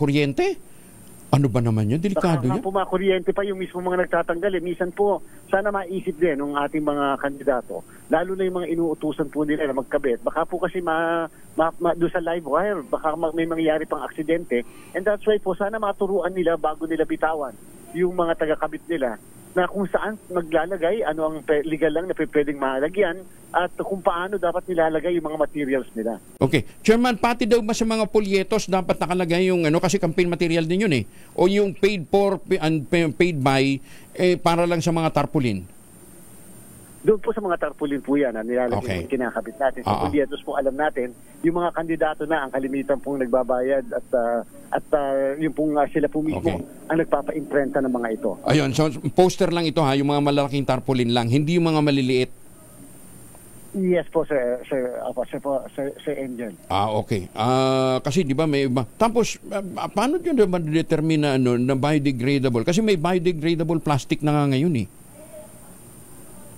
kuryente. Ano ba naman yun? Delikado yan.
Baka po mga kuryente pa yung mismo mga nagtatanggal. Minsan po, sana maisip din ng ating mga kandidato. Lalo na yung mga inuutusan po nila na magkabit. Baka po kasi doon sa live wire, baka may mangyayari pang aksidente. And that's why po, sana maturuan nila bago nila bitawan yung mga tagakabit nila na kung saan maglalagay, ano ang legal lang na pwedeng malagyan at kung paano dapat nilalagay yung mga materials nila.
Okay. Chairman, pati daw ba sa mga polyetos dapat nakalagay yung kasi campaign material din yun o yung paid for and paid by para lang sa mga tarpaulin?
Doon po sa mga tarpaulin po yan na nilalagay kinakabit natin. Sa pulyetos po alam natin, yung mga kandidato na ang kalimitan pong nagbabayad at yung pong sila po mismo ang nagpapa-imprenta ng mga ito.
Ayun, so poster lang ito ha, yung mga malalaking tarpaulin lang, hindi yung mga maliliit.
Yes po, Sir Angel.
Okay. Kasi di ba may iba. Tapos, paano yun naman determine na biodegradable? Kasi may biodegradable plastic na nga ngayon eh.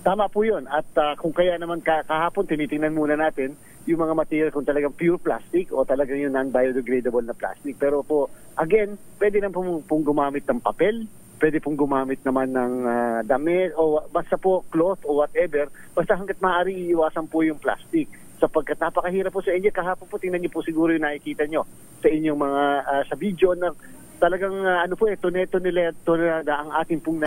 Tama po yun. At kung kaya naman kahapon, tinitingnan muna natin yung mga material kung talagang pure plastic o talagang yung non-biodegradable na plastic. Pero po, again, pwede na pong gumamit ng papel, pwede pong gumamit naman ng damit o basta po cloth o whatever. Basta hanggat maaari iiwasan po yung plastic. Sapagkat napakahirap po sa inyo. Kahapon po, tingnan niyo po siguro yung nakikita nyo sa inyong mga sa video na talagang tuneto-nileta ang ating pong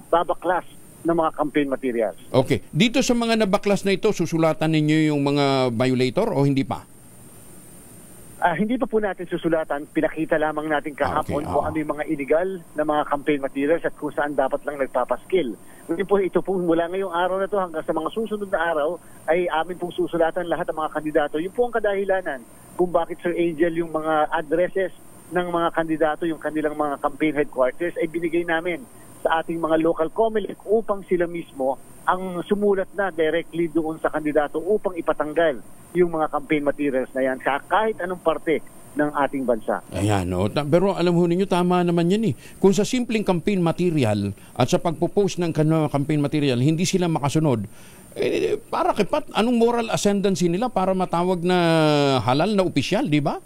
babaklas ng mga campaign materials.
Okay. Dito sa mga nabaklas na ito, susulatan ninyo yung mga violator o hindi pa?
Hindi pa po natin susulatan. Pinakita lamang natin kahapon kung ano yung mga illegal na mga campaign materials at kung saan dapat lang nagpapaskil. Ngayon po, ito po mula ngayong araw na to hanggang sa mga susunod na araw ay amin pong susulatan lahat ng mga kandidato. Yun po ang kadahilanan kung bakit, Sir Angel, yung mga addresses ng mga kandidato, yung kanilang mga campaign headquarters ay binigay namin sa ating mga local COMELEC upang sila mismo ang sumulat na directly doon sa kandidato upang ipatanggal yung mga campaign materials na yan sa kahit anong parte ng ating bansa.
Ayan, pero alam ho ninyo, tama naman yan eh. Kung sa simpleng campaign material at sa pagpo-post ng campaign material, hindi sila makasunod, para kipat, anong moral ascendancy nila para matawag na halal na opisyal, di ba?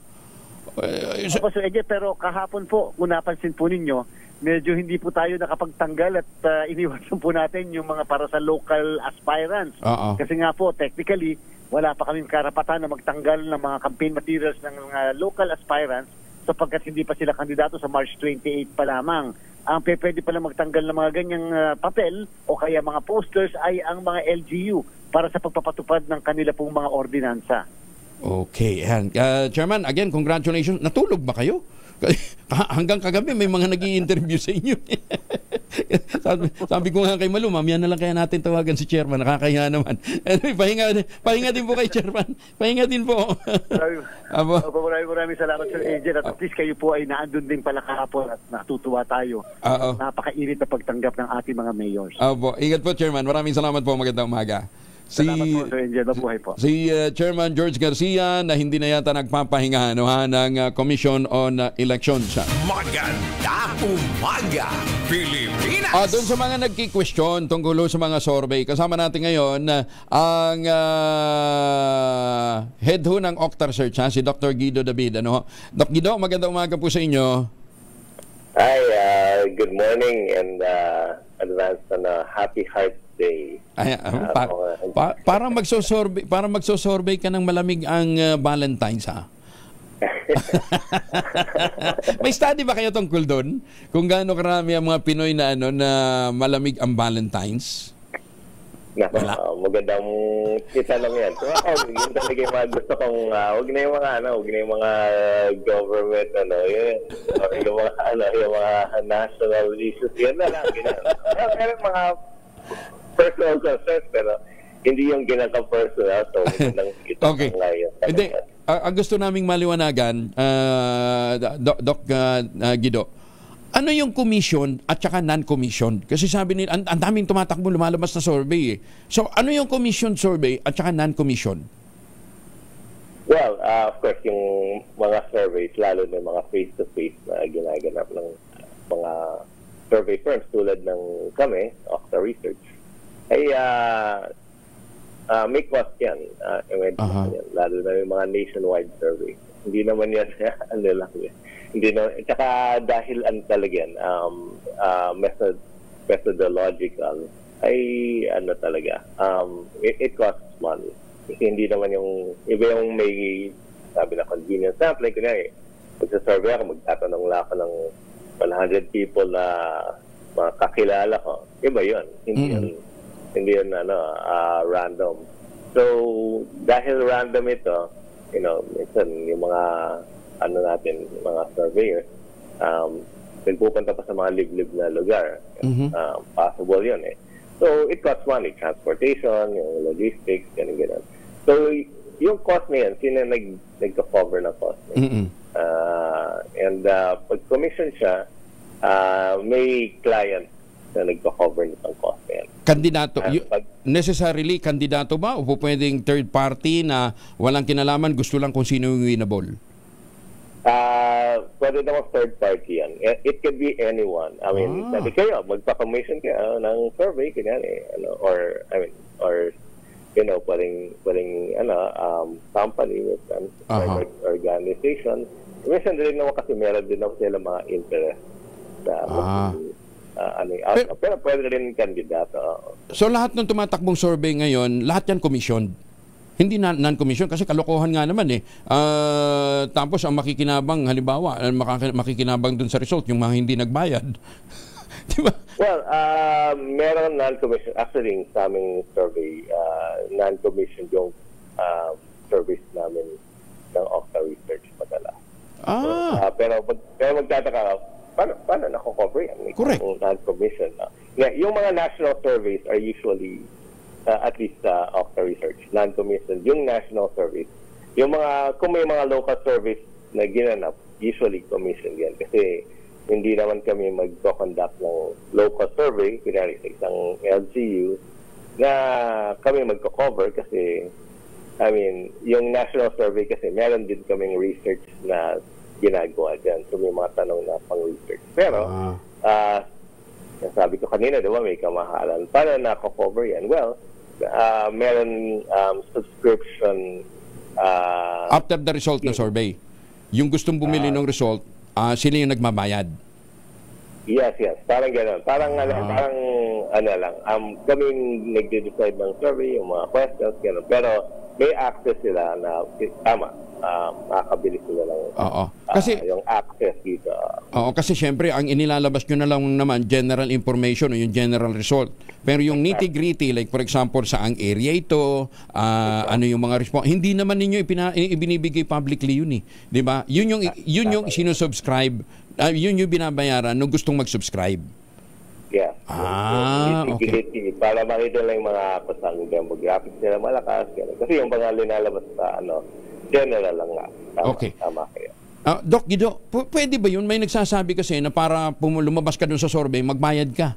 Pero kahapon po, kung napansin po ninyo, medyo hindi po tayo nakapagtanggal at iniwasan po natin yung mga para sa local aspirants. Kasi nga po, technically, wala pa kaming karapatan na magtanggal ng mga campaign materials ng mga local aspirants sapagkat hindi pa sila kandidato sa March 28 pa lamang. Ang pwede pala magtanggal ng mga ganyang papel o kaya mga posters ay ang mga LGU para sa pagpapatupad ng kanila pong mga ordinansa.
Okay. Chairman, again, congratulations. Natulog ba kayo? Hanggang kagabi may mga nag-i-interview sa inyo. sabi ko nga kay Malu, mamaya na lang kaya natin tawagan si Chairman. Nakakahiya naman. Pahinga din po kay Chairman. Pahinga din po.
Maraming salamat, Sir Angel. At least kayo po ay naandun din pala kahapon at natutuwa tayo. Napakainit na pagtanggap ng ating mga mayors.
Ingat po, Chairman. Maraming salamat po. Magandang umaga.
Salamat po, Sir Angel. Mabuhay po.
Si Chairman George Garcia na hindi na yata nagpapahinga ng Commission on Elections.
Maganda umaga, Pilipinas!
Doon sa mga nagki-question tungkol sa mga survey, kasama natin ngayon ang head ho ng Octar Search, si Dr. Guido David. Dr. Guido, magandang umaga po sa inyo.
Hi, good morning and advance on a happy heart day.
Parang magso-survey ka ng malamig ang Valentine's, ha? May study ba kayo tungkol doon? Kung gaano karami ang mga Pinoy na na malamig ang Valentine's?
Magandang itanong yan. So, yun talaga yung mga gusto kong huwag na yung mga government yung mga national issues yan na lang. Meron mga personal concerns pero hindi yung ginaka-personal. So,
okay. Hindi, ang gusto naming maliwanagan, Doc Guido, ano yung commission at saka non-commission? Kasi sabi nila, ang daming tumatakbo, lumalabas na survey eh. So, ano yung commission survey at saka non-commission?
Well, of course, yung mga surveys, lalo na mga face-to-face na ginaganap ng mga survey firms tulad ng kami, Octar Research, ay may cost yan. Lalo na yung mga nationwide survey. Hindi naman yan, hindi na, tsaka dahil talaga yan, methodological, ay talaga, it costs money. Kasi hindi naman yung, iba yung may, sabi na convenience sampling, kunyari, magsasurvey ako, magtatanong lang ako ng 100 people na mga kakilala ko. Iba yun. Hindi yun random. So, dahil random ito, minsan yung mga natin, mga surveyors, nagpupunta pa sa mga liblib na lugar. Possible yun eh. So, it costs money. Transportation, yung logistics, ganun. So, yung cost na yan, sino nagka-cover ng cost na yan? And pag commission siya, may client na nagka-cover nitong cost na yan.
Kandidato, necessarily kandidato ba o pwedeng third party na walang kinalaman, gusto lang kung sino yung winnable?
Pwede naman third party yan. It could be anyone. I mean, sabi kayo, magpa-commission kayo ng survey, ganyan or pwedeng company with private organization. Minsan din naman kasi meron din naman sila mga interest sa pero pwede rin kandidato.
So lahat ng tumatakbong survey ngayon, lahat yan commissioned? Hindi non-commission kasi kalokohan nga naman tapos ang makikinabang, halimbawa, makikinabang dun sa result, yung mga hindi nagbayad. Diba?
Well, meron non-commission. Actually, sa aming survey, non-commission yung service namin ng Okta Research padala. Pero magtataka, paano nako-cover yan?
Correct.
Non-commission. Yung mga national surveys are usually at least Okta Research, non-commissioned. Yung national surveys, kung may mga local surveys na ginanap, usually commissioned yan. Kasi hindi naman kami mag-conduct ng local survey, kunyari sa isang LGU, na kami magko-cover kasi, yung national survey kasi, meron din kaming research na ginagawa dyan. So may mga tanong na pang-research. Pero, sabi ko kanina, diba, may kamahalan. Paano nako-cover yan? Well, meron subscription
after the result ng survey. Yung gustong bumili ng result, sila yung nagmabayad.
Yes. Parang gano'n. Parang lang. Kaming nagde-decide ng survey, yung mga questions, gano'n. Pero may access sila na makakabili sila lang yung access dito.
Oo, kasi syempre ang inilalabas nyo na lang naman general information o yung general result. Pero yung nitty-gritty, like for example, saang area ito, ano yung mga response, hindi naman ninyo ibinibigay publicly yun di ba? Yun yung sinusubscribe, yun yung binabayaran nung gustong mag-subscribe.
Yeah.
Okay.
Para makita lang yung mga pasang demographics nila malakas. Kasi yung mga linalabas sa general lang nga. Tama kayo.
Doc Guido, pwede ba yun? May nagsasabi kasi na para lumabas ka dun sa survey, magbayad ka.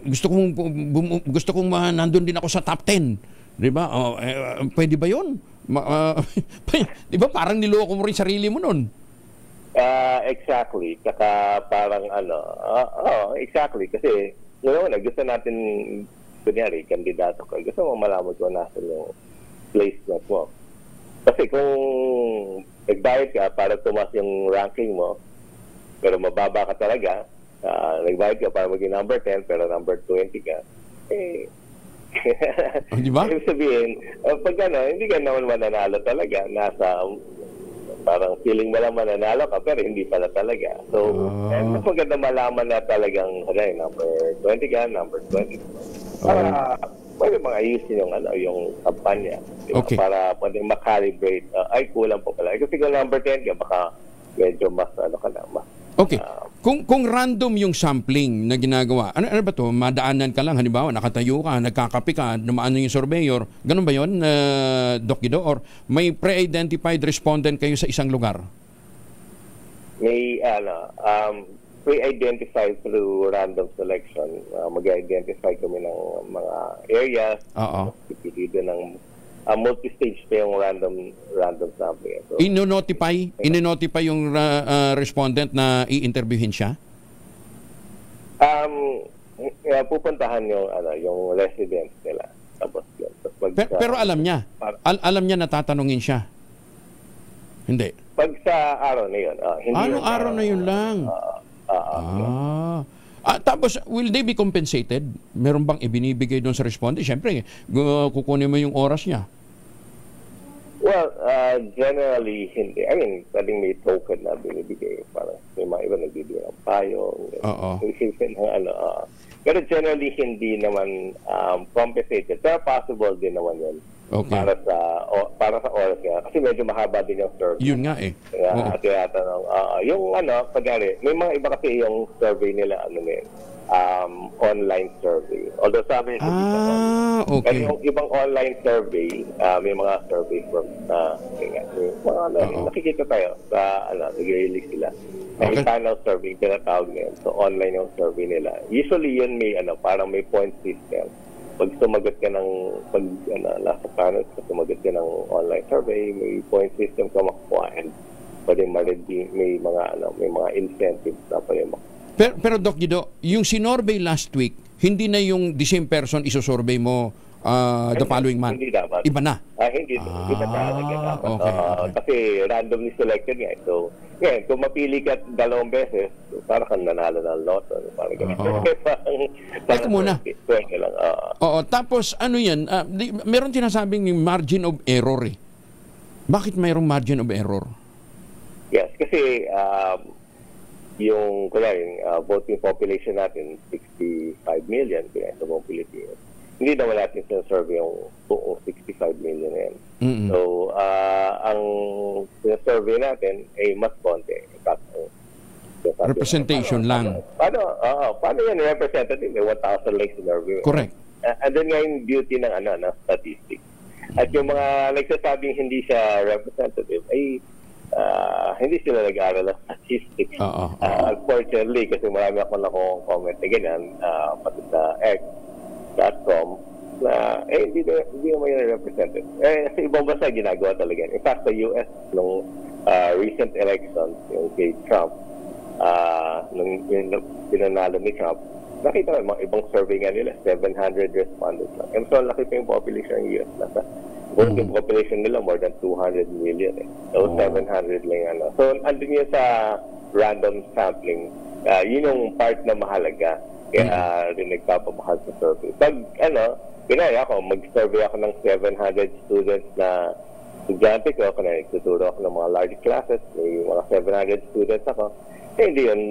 Gusto kong nandun din ako sa top 10. Di ba? Pwede ba yun? Di ba parang niloko mo rin sarili mo nun?
Exactly. Saka parang exactly. Kasi gusto natin, kunyari, kandidato ka. Gusto mo malaman kung nasa yung placement mo. Kasi kung nagbayad ka para tumas yung ranking mo, pero mababa ka talaga, nagbayad ka para maging number 10, pero number 20 ka,
diba?
Ibig sabihin, pag hindi ka naman mananalo talaga. Nasa, parang feeling mo lang mananalo ka, pero hindi pala talaga. So, mas maganda malaman na talagang, number 20 ka, number 20. Para, pwede mga ayusin yung kampanya. Diba?
Okay.
Para pwede makalibrate. Ay, kulang po pala. Kasi kung number 10 ka, baka medyo mas mas.
Okay. Kung random yung sampling na ginagawa, ano ba to? Madaanan ka lang, halimbawa, nakatayo ka, nagkakape ka, dumaan yung surveyor. Ganun ba yun, Doc Guido? Or may pre-identified respondent kayo sa isang lugar?
May, pre-identify through random selection. Mag-identify kami ng mga areas. Pipili din ng multi-stage pa yung random sampling. So, ino-notify yung respondent na i-interviewin siya? Pupuntahan yung residents nila. Tapos yun.
Pero alam niya? Alam niya na tatanungin siya? Hindi?
Pag sa araw na yun.
Araw na yun lang? Tapos, will they be compensated? Meron bang ibinibigay doon sa respondent? Siyempre, kukunin mo yung oras niya.
Well, generally, hindi. I mean, pwedeng may token na binibigay. Parang may mga iba nagbibigay ng payong. Pero generally, hindi naman compensated. Pero possible din naman yun.
Okay.
Para sa oras nga. Kasi medyo mahaba din yung survey.
Yun nga eh.
Yung pagari, may mga iba kasi yung survey nila, online survey. Although sa amin, hindi siya
okay.
Pero yung ibang online survey, may mga survey firms na nakikita tayo sa nag-release sila. May panel survey, tinatawag nila. So, online yung survey nila. Usually, yun may, parang may point system. Pag sumagot ka ng, nasa panel, pag sumagot ka ng online survey, may point system ka makuha and pwede may mga incentives na pwede makuha.
Pero Doc Guido, yung sinorvey last week, hindi na yung the same person isosurvey mo the following month?
Hindi dapat.
Iba na?
Hindi. Iba talaga dapat.
Okay.
Kasi randomly selected nga. So, ngayon, kung mapili ka 2 beses, para kang nanalo ng lotto. Parang gano'n.
Ito muna. Oo. Tapos, ano yan? Meron sinasabing yung margin of error eh. Bakit mayroong margin of error?
Yes, kasi yung voting population natin 65 million kaya sa buong Pilipinas. Hindi naman natin sinasurvey yung buong 65 million na yan. So, ang sinasurvey natin ay mas konti.
Representation lang.
Paano yan representative? May 1,000 like sinurvey.
Correct.
And then nga yung beauty ng statistics. At yung mga nagsasabing hindi siya representative ay hindi sila nag-aaral ng statistics. Unfortunately, kasi marami ako comment na ganyan, pati sa X.com, na hindi naman yung represented. Sa ibang bansa, ginagawa talaga. In fact, sa US, nung recent elections, yung kay Trump, nung pinanalo ni Trump, nakita mo, mga ibang survey nga nila, 700 respondents lang. And so, laki pa yung population ng US. Yung population nila more than 200 million. So, 700 lang. So, andun yun sa random sampling. Yun yung part na mahalaga. Kaya rin nagpapamahal sa survey. Pag, pinaya ako, mag-survey ako ng 700 students na estudyante ko. Kung nagtuturo ako ng mga large classes, may mga 700 students ako. Hindi yun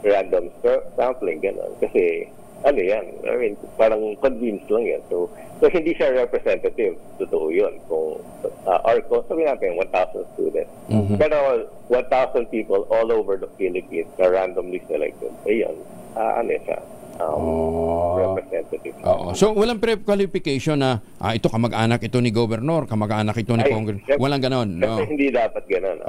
random sampling. Ganun. Kasi, yan? I mean, parang convince lang yan. So hindi siya representative. Totoo yun. Kung sabi natin, 1,000 students. Pero 1,000 people all over the Philippines na randomly selected. Ayun, siya? Representative.
So, walang pre-qualification na ito kamag-anak ito ni Governor, kamag-anak ito ni Congress. Walang ganon.
Kasi hindi dapat ganon.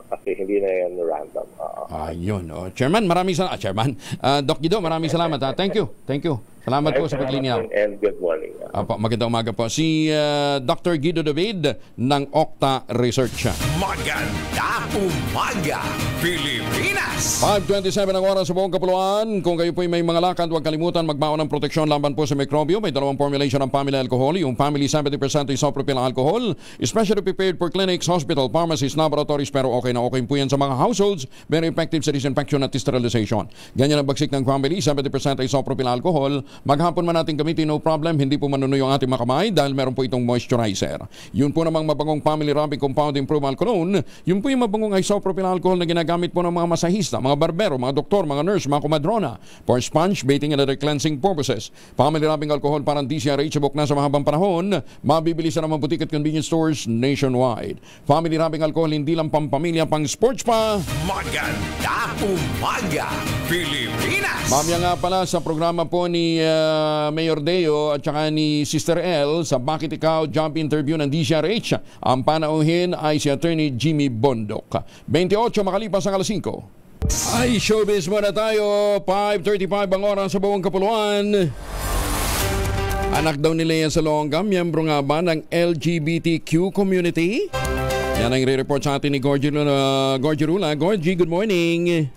Kasi hindi na yan random.
Ayun. Chairman, maraming salamat. Chairman, Doc Guido, maraming salamat. Thank you. Salamat po sa paglinaw.
And good morning.
Magandang umaga po. Si Dr. Guido David ng Okta Research.
Maganda umaga, Pilipinas!
5:27 ang oras sa buong kapuluan. Kung kayo po may mga lakad, huwag kalimutan magbaon ng proteksyon laban po sa mikrobyo. May dalawang formulation ng family alcohol. Yung family 70% isopropyl alcohol, especially prepared for clinics, hospital, pharmacies, laboratories, pero okay na okay po yan sa mga households. Very effective sa disinfection at sterilization. Ganyan ang bagsik ng family 70% isopropyl alcohol. Maghapon man natin gamitin, no problem. Hindi po manunoy ang ating mga kamay dahil meron po itong moisturizer. Yun po namang mabangong family wrapping compound improved alcohol. Yun po yung mabangong isopropyl alcohol na ginagamit po ng mga masahista, mga barbero, mga doktor, mga nurse, mga kumadrona for sponge, bathing and other cleansing purposes. Family wrapping alcohol parang DCRH book na sa mahabang panahon. Mabibili sa naman butik at convenience stores nationwide. Family wrapping alcohol hindi lang pampamilya, pang sports pa.
Maganda umaga, Pilipinas!
Mamaya nga pala sa programa po ni Mayor Deo at saka ni Sister L sa Bakit Ikaw Job Interview ng DCRH. Ang panauhin ay si Attorney Jimmy Bondok. 28 makalipas ang 5:00. Ay, showbiz muna tayo. 5:35 ang oras sa buong kapuluan. Anak daw ni Lea Salonga, miyembro nga ba ng LGBTQ community? Yan ang i-report sa atin ni Gorgie Rula. Gorgie, good morning.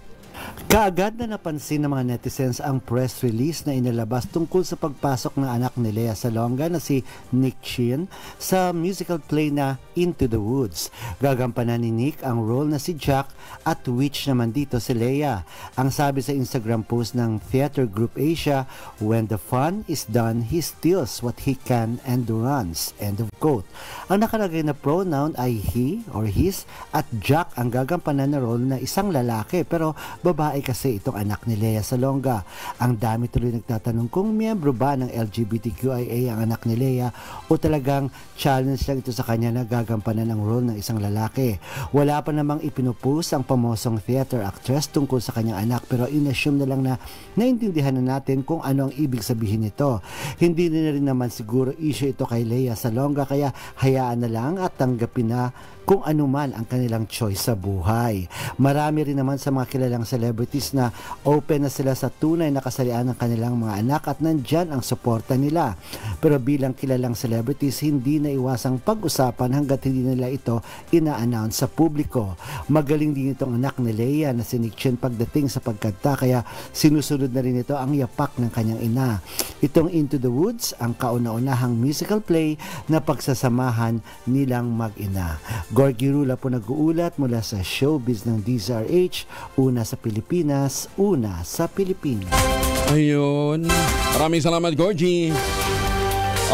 Kaagad na napansin ng mga netizens ang press release na inilabas tungkol sa pagpasok ng anak ni Lea Salonga na si Nick Chin sa musical play na Into the Woods. Gagampanan ni Nick ang role na si Jack at Witch naman dito si Lea. Ang sabi sa Instagram post ng Theater Group Asia, "When the fun is done, he steals what he can and runs." End of quote. Ang nakalagay na pronoun ay he or his at Jack ang gagampanan na role na isang lalaki pero babae babae kasi itong anak ni Lea Salonga. Ang dami tuloy nagtatanong kung miyembro ba ng LGBTQIA ang anak ni Lea o talagang challenge lang ito sa kanya na gagampanan ang role ng isang lalaki. Wala pa namang ipinupus ang pamosong theater actress tungkol sa kanyang anak, pero inassume na lang na naintindihan na natin kung ano ang ibig sabihin nito. Hindi na rin naman siguro issue ito kay Lea Salonga, kaya hayaan na lang at tanggapin na kung ano man ang kanilang choice sa buhay. Marami rin naman sa mga kilalang celebrities na open na sila sa tunay na kasarian ng kanilang mga anak at nandyan ang suporta nila. Pero bilang kilalang celebrities, hindi na iwasang pag-usapan hanggat hindi nila ito ina-announce sa publiko. Magaling din itong anak ni Lea na si Nick Chin pagdating sa pagkanta, kaya sinusunod na rin ito ang yapak ng kanyang ina. Itong Into the Woods, ang kauna-unahang musical play na pagsasamahan nilang mag-ina. Gorgie Rula po nag-uulat mula sa showbiz ng DZRH, una sa Pilipinas, una sa Pilipinas.
Ayun. Maraming salamat, Gorgie.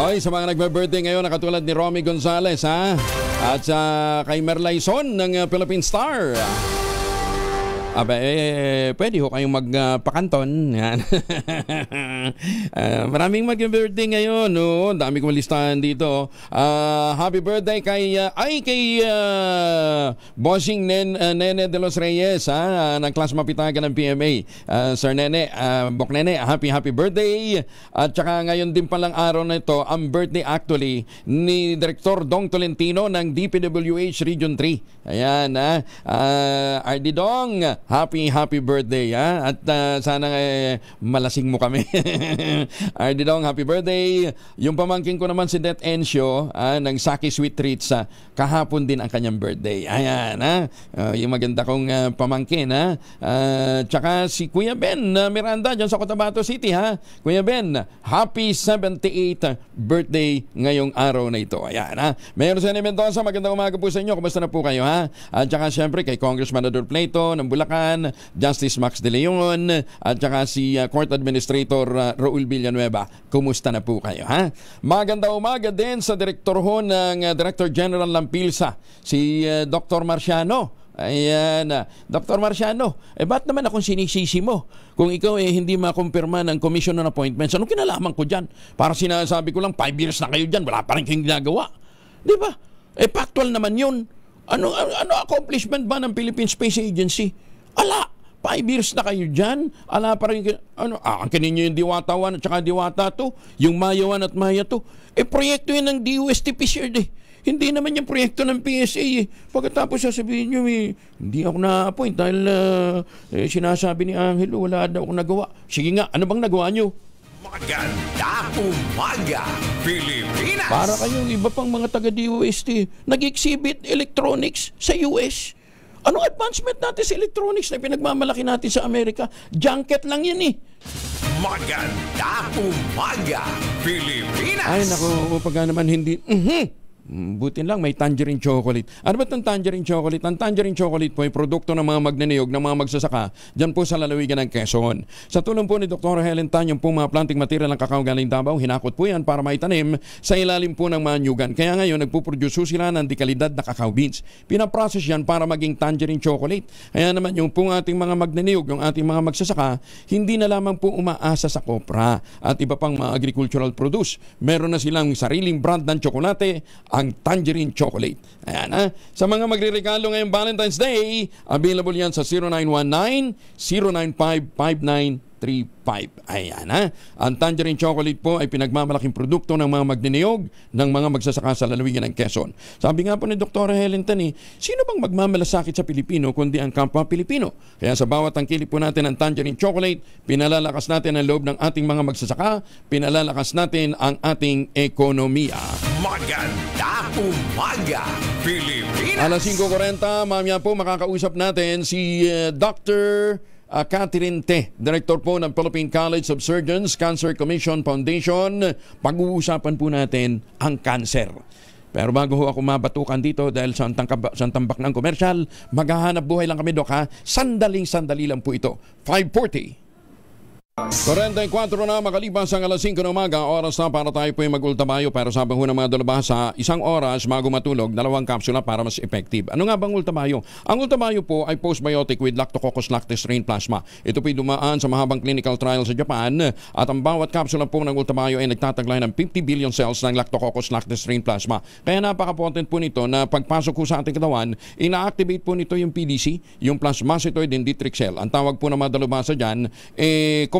Oy, sa mga nagbe-birthday ngayon, nakatulad ni Romy Gonzalez, ha? At sa kay Merlayson ng Philippine Star. Pwede ho kayong magpakanton. Yan. Maraming mag-birthday ngayon. No? Dami kong listahan dito. Happy birthday kay Bossing Nene de los Reyes, ng Class Mapitagan ng PMA. Sir Nene, Bok Nene, happy birthday. At saka ngayon din palang araw na ito, ang birthday actually ni Director Dong Tolentino ng DPWH Region 3. Ayan, RD Dong, happy birthday, ha? At sana malasing mo kami. RD Dong, happy birthday. Yung pamangkin ko naman si Det Encio ng Saki Sweet Treats, kahapon din ang kanyang birthday. Ayan, ha? Yung maganda kong pamangkin, ha? Tsaka si Kuya Ben Miranda dyan sa Cotabato City, ha? Kuya Ben, happy 78th birthday ngayong araw na ito. Ayan, ha? Mayor Sene Mendoza, magandang umaga po sa inyo. Kumusta na po kayo, ha? At saka syempre kay Congressman Adol Plato ng Bulacan, Justice Max De Leon, at saka si Court Administrator Raul Villanueva. Kumusta na po kayo, ha? Maganda umaga din sa Director Director General ng PhilSA, si Dr. Marciano. Ayan, Dr. Marciano, ba't naman akong sinisisi mo? Kung ikaw hindi makumpirma ng Commission on Appointments, anong kinalaman ko dyan? Para sinasabi ko lang, 5 years na kayo dyan, wala pa rin kayong ginagawa. Di ba? Factual naman yun. Ano accomplishment ba ng Philippine Space Agency? Ala, 5 years na kayo dyan. Ala pa rin, ang kaninyo yung Diwata 1 at saka Diwata 2, yung Maya 1 at Maya 2. Proyekto yun ng DOST Fishered Hindi naman yung proyekto ng PSA Pagkatapos sasabihin nyo, hindi ako na-appoint dahil sinasabi ni Angelo, wala daw akong nagawa. Sige nga, ano bang nagawa nyo?
Maganda umaga, Pilipinas!
Para kayong iba pang mga taga-DOST, nag-exhibit electronics sa US. Anong advancement natin sa electronics na pinagmamalaki natin sa Amerika? Junket lang yan
Maganda umaga, Pilipinas!
Ay, naku, pagka naman hindi... Butin lang, may tangerine chocolate. Ano ba itong tangerine chocolate? Ang tangerine chocolate po ay produkto ng mga magnaniyog, ng mga magsasaka dyan po sa lalawigan ng Quezon. Sa tulong po ni Dr. Helen Tan, yung po mga planting material ng kakao galing Davao, hinakot po yan para maitanim sa ilalim po ng mga nyugan. Kaya ngayon, nagpuproduce sila ng dekalidad na kakao beans. Pinaprocess yan para maging tangerine chocolate. Kaya naman yung po ating mga magnaniyog, yung ating mga magsasaka, hindi na lamang po umaasa sa kopra at iba pang mga agricultural produce. Meron na silang sariling brand ng tsokolate, ang tangerine chocolate. Ayan, ha? Sa mga magre-regalo ngayong Valentine's Day, available yan sa 0919-095-5935. Ayan, ha? Ang tangerine chocolate po ay pinagmamalaking produkto ng mga magniniyog ng mga magsasaka sa lalawigan ng Quezon. Sabi nga po ni Dr. Helen Tan, sino bang magmamalasakit sa Pilipino kundi ang kapwa Pilipino? Kaya sa bawat tangkili po natin ang tangerine chocolate, pinalalakas natin ang loob ng ating mga magsasaka, pinalalakas natin ang ating ekonomiya.
Maganda umaga, Pilipinas!
Alas 5:40, mamaya po makakausap natin si Dr. Catherine Te, Director po ng Philippine College of Surgeons, Cancer Commission Foundation. Pag-uusapan po natin ang cancer. Pero bago ho ako mabatukan dito dahil sa tambak ng komersyal, maghahanap buhay lang kami, Dok, ha? Sandali lang po ito. 5:40. 44 na makalipas ang alas 5 ng umaga, oras na para tayo po yung mag-ultamayo. Pero sabi ho ng mga dalubhasa, isang oras bago matulog, 2 kapsula para mas effective. Ano nga bang ultamayo? Ang ultamayo po ay postbiotic with Lactococcus lactis strain plasma. Ito po ay dumaan sa mahabang clinical trial sa Japan at ang bawat kapsula po ng ultamayo ay nagtataglay ng 50 billion cells ng Lactococcus lactis strain plasma. Kaya napaka-potent po nito na pagpasok po sa ating katawan, ina-activate po nito yung PDC, yung plasmacytoid dendritic cell. Ang tawag po ng mga dalubhasa dyan,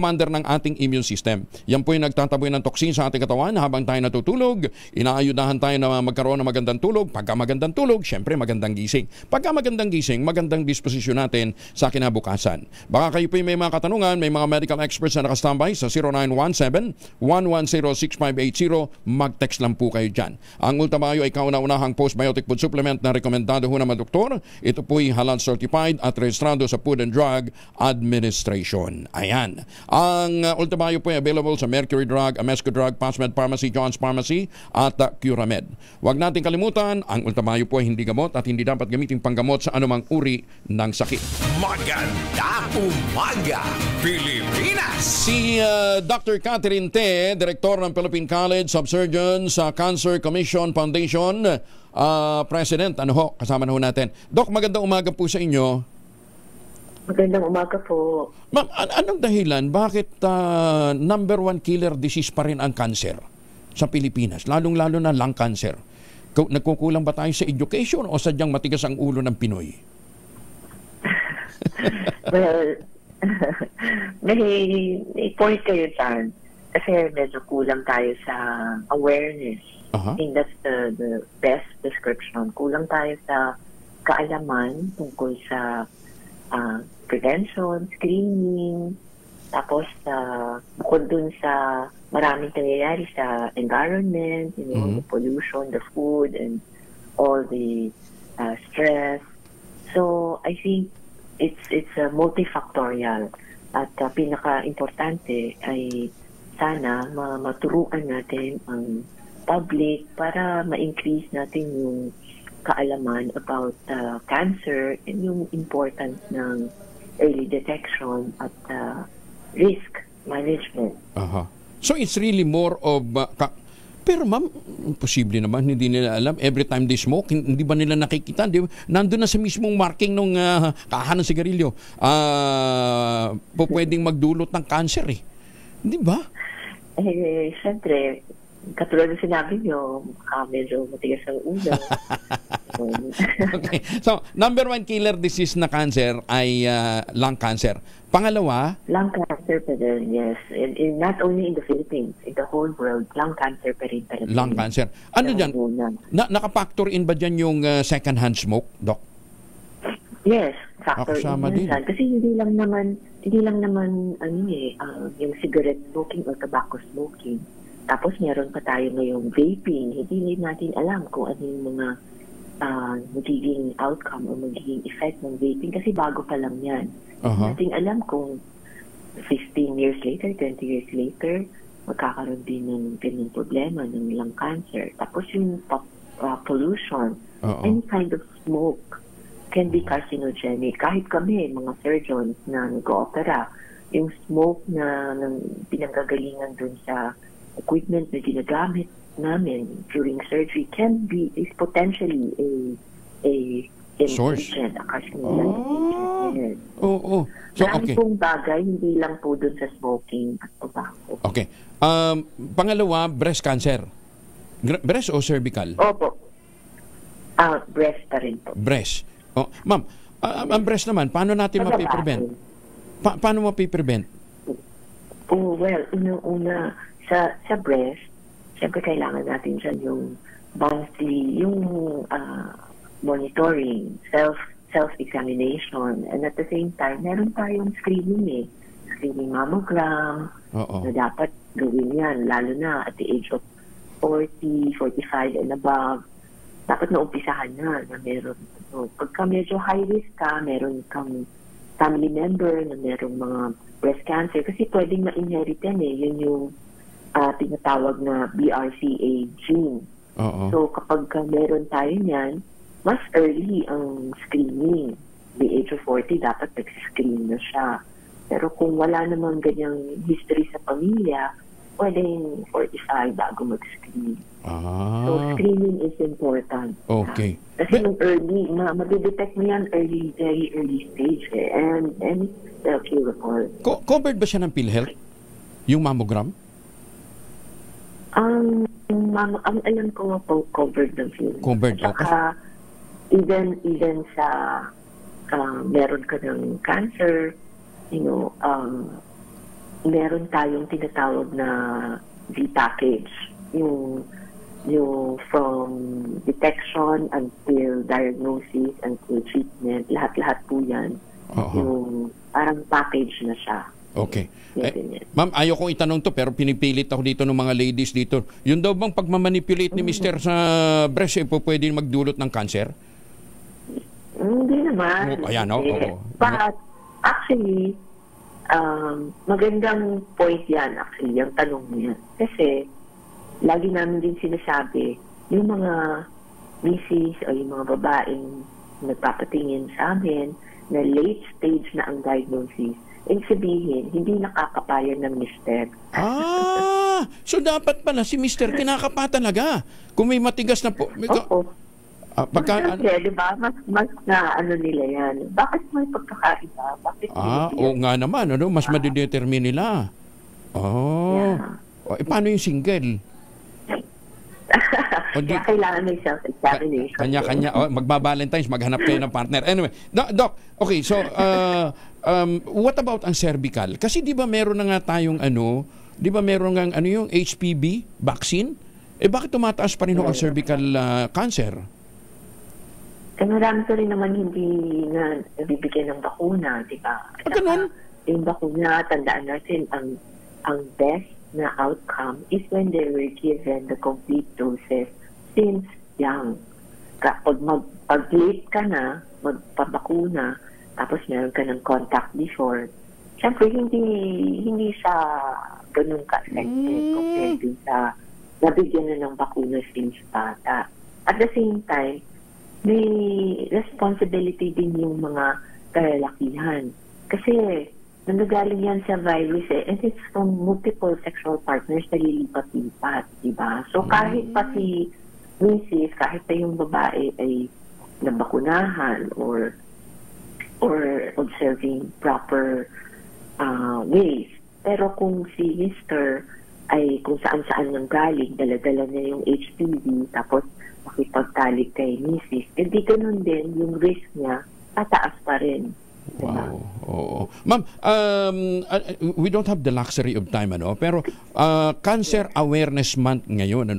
commander ng ating immune system. Yan po yung nagtataboy ng toxin sa ating katawan habang tayo natutulog. Inaayudahan tayo na magkaroon ng magandang tulog. Pagka magandang tulog, syempre magandang gising. Pagka magandang gising, magandang disposisyon natin sa kinabukasan. Baka kayo po may mga katanungan, may mga medical experts na nakastambay sa 0917-110-6580. Mag-text lang po kayo dyan. Ang Ultamayo ay kauna-unahang postbiotic food supplement na rekomendado ho ng mga doktor. Ito po ay halal certified at rehistrado sa Food and Drug Administration. Ayan. Ang Ultamayo po ay available sa Mercury Drug, Amesco Drug, Passmed Pharmacy, John's Pharmacy at Curamed. Huwag natin kalimutan, ang Ultamayo po ay hindi gamot at hindi dapat gamitin panggamot sa anumang uri ng sakit.
Maganda umaga, Pilipinas!
Si Dr. Catherine Te, Direktor ng Philippine College of Surgeons sa Cancer Commission Foundation, President, kasama na ho natin. Doc, magandang umaga po sa inyo.
Magandang umaga po.
Ma'am, anong dahilan? Bakit number 1 killer disease pa rin ang cancer sa Pilipinas? Lalong-lalo na lung cancer. Nagkukulang ba tayo sa education o sadyang matigas ang ulo ng Pinoy?
Well, may point kayo dyan. Kasi medyo kulang tayo sa awareness. I think that's the best description. Kulang tayo sa kaalaman tungkol sa prevention, screening, tapos bukod dun sa maraming nangyayari sa environment, the pollution, the food, and all the stress. So I think it's multifactorial at pinaka-importante ay sana maturuan natin ang public para ma-increase natin yung kaalaman about cancer and yung importance ng early detection at risk management.
So it's really more of... pero ma'am, posible naman, hindi nila alam. Every time they smoke, hindi ba nila nakikita? Nandun na sa mismong marking ng kahan ng sigarilyo. Pwedeng magdulot ng cancer eh. Hindi ba?
Siyempre, katulad ng sinabi nyo, medyo matigas ang ulo.
Okay. So, number 1 killer disease na cancer ay lung cancer. Pangalawa?
Lung cancer pa rin, yes. And not only in the Philippines, in the whole world, lung cancer pa rin.
Lung cancer. Ano dyan? Naka-factor in ba dyan yung second-hand smoke, Doc?
Yes, factor in yan. Kasi hindi lang naman yung cigarette smoking or tobacco smoking. Tapos meron pa tayo ngayong vaping. Hindi natin alam kung ano yung mga magiging outcome o magiging effect ng vaping kasi bago pa lang yan. Natin alam kung 15 years later, 20 years later, magkakaroon din ng ganyung problema ng lung cancer. Tapos yung pollution, any kind of smoke can be carcinogenic. Kahit kami, mga surgeons na nag-opera, yung smoke na pinanggagalingan dun sa equipment na ginagamit namin during surgery is potentially a
source.
A carcinogenic agent.
So,
marami pong bagay, hindi lang po dun sa smoking at tobacco.
Okay. Pangalawa, breast cancer. Breast o cervical?
Opo. Breast pa rin po.
Breast. Ma'am, ang breast naman, paano natin mapiprevent? Paano mapiprevent?
Well, unang-una, sa breast, siyempre kailangan natin dyan yung monthly, yung monitoring, self-examination, and at the same time, meron tayong screening screening mammogram, na dapat gawin yan, lalo na at the age of 40, 45 and above, dapat naumpisahan na meron. So, pagka medyo high risk ka, meron kang family member na merong mga breast cancer, kasi pwedeng ma-inherit yan yun yung tinatawag na BRCA gene. So kapag meron tayo niyan, mas early ang screening. The age of 40, dapat nag-screen na siya. Pero kung wala namang ganyang history sa pamilya, pwedeng 45 bago mag-screen. So, screening is important.
Okay.
Kasi nung early, madidetect mo yan very early stage. And it's curable.
Covered ba siya ng PhilHealth? Yung mammogram?
Ang alam ko nga po, covered ng PhilHealth.
Covered.
Saka, even sa meron ka ng cancer, meron tayong tinatawag na V-package. Yung from detection until diagnosis until treatment, lahat-lahat po yan. Yung parang package na siya.
Okay. Ma'am, ayaw kong itanong to pero pinipilit ako dito ng mga ladies dito. Yun daw bang pagmamanipulate ni Mr. sa breast pwede magdulot ng cancer?
Hindi naman.
Ayan,
But actually, magandang point yan actually, yung tanong niya. Kasi, lagi namin din sinasabi, yung mga misis o yung mga babaeng nagpapatingin sa amin na late stage na ang diagnosis, sabihin, hindi nakakapaya ng mister.
So dapat pala si mister kinakapa talaga. Kung may matigas na po.
Di ba? Mas na nila yan. Bakit may pagkakaiba? Bakit
oo nga naman. Mas madidetermine nila. Paano yung single?
Kaya kailangan may self-examination.
Kanya-kanya. Magba-Valentine's, maghanap kayo ng partner. Anyway, Doc, okay, so, what about ang cervical? Kasi di ba meron na nga tayong di ba meron nga yung HPV vaccine? Bakit tumataas pa rin ang cervical cancer?
Marami ko rin naman hindi na nabibigyan ng bakuna, di ba?
Ganun?
Yung bakuna, tandaan natin, ang best na outcome is when they were given the complete doses since young. Pag late ka na, magpabakuna, tapos meron ka ng contact before, syempre hindi siya ganun ka-effective compared sa nabigyan na ng bakuna since bata. At the same time, may responsibility din yung mga kalalakihan. Kasi nanggagaling yan sa virus and it's from multiple sexual partners na lilipat-lipat, diba? So kahit pa si misis, kahit pa yung babae ay nabakunahan or observing proper ways. Pero kung si Mr. ay kung saan-saan nang galing, dala-dala niya yung HPV, tapos makipagtalik kay misis, hindi ganun din yung risk niya, tataas pa rin.
Wow. Oo. Ma'am, we don't have the luxury of time, pero Cancer Awareness Month ngayon,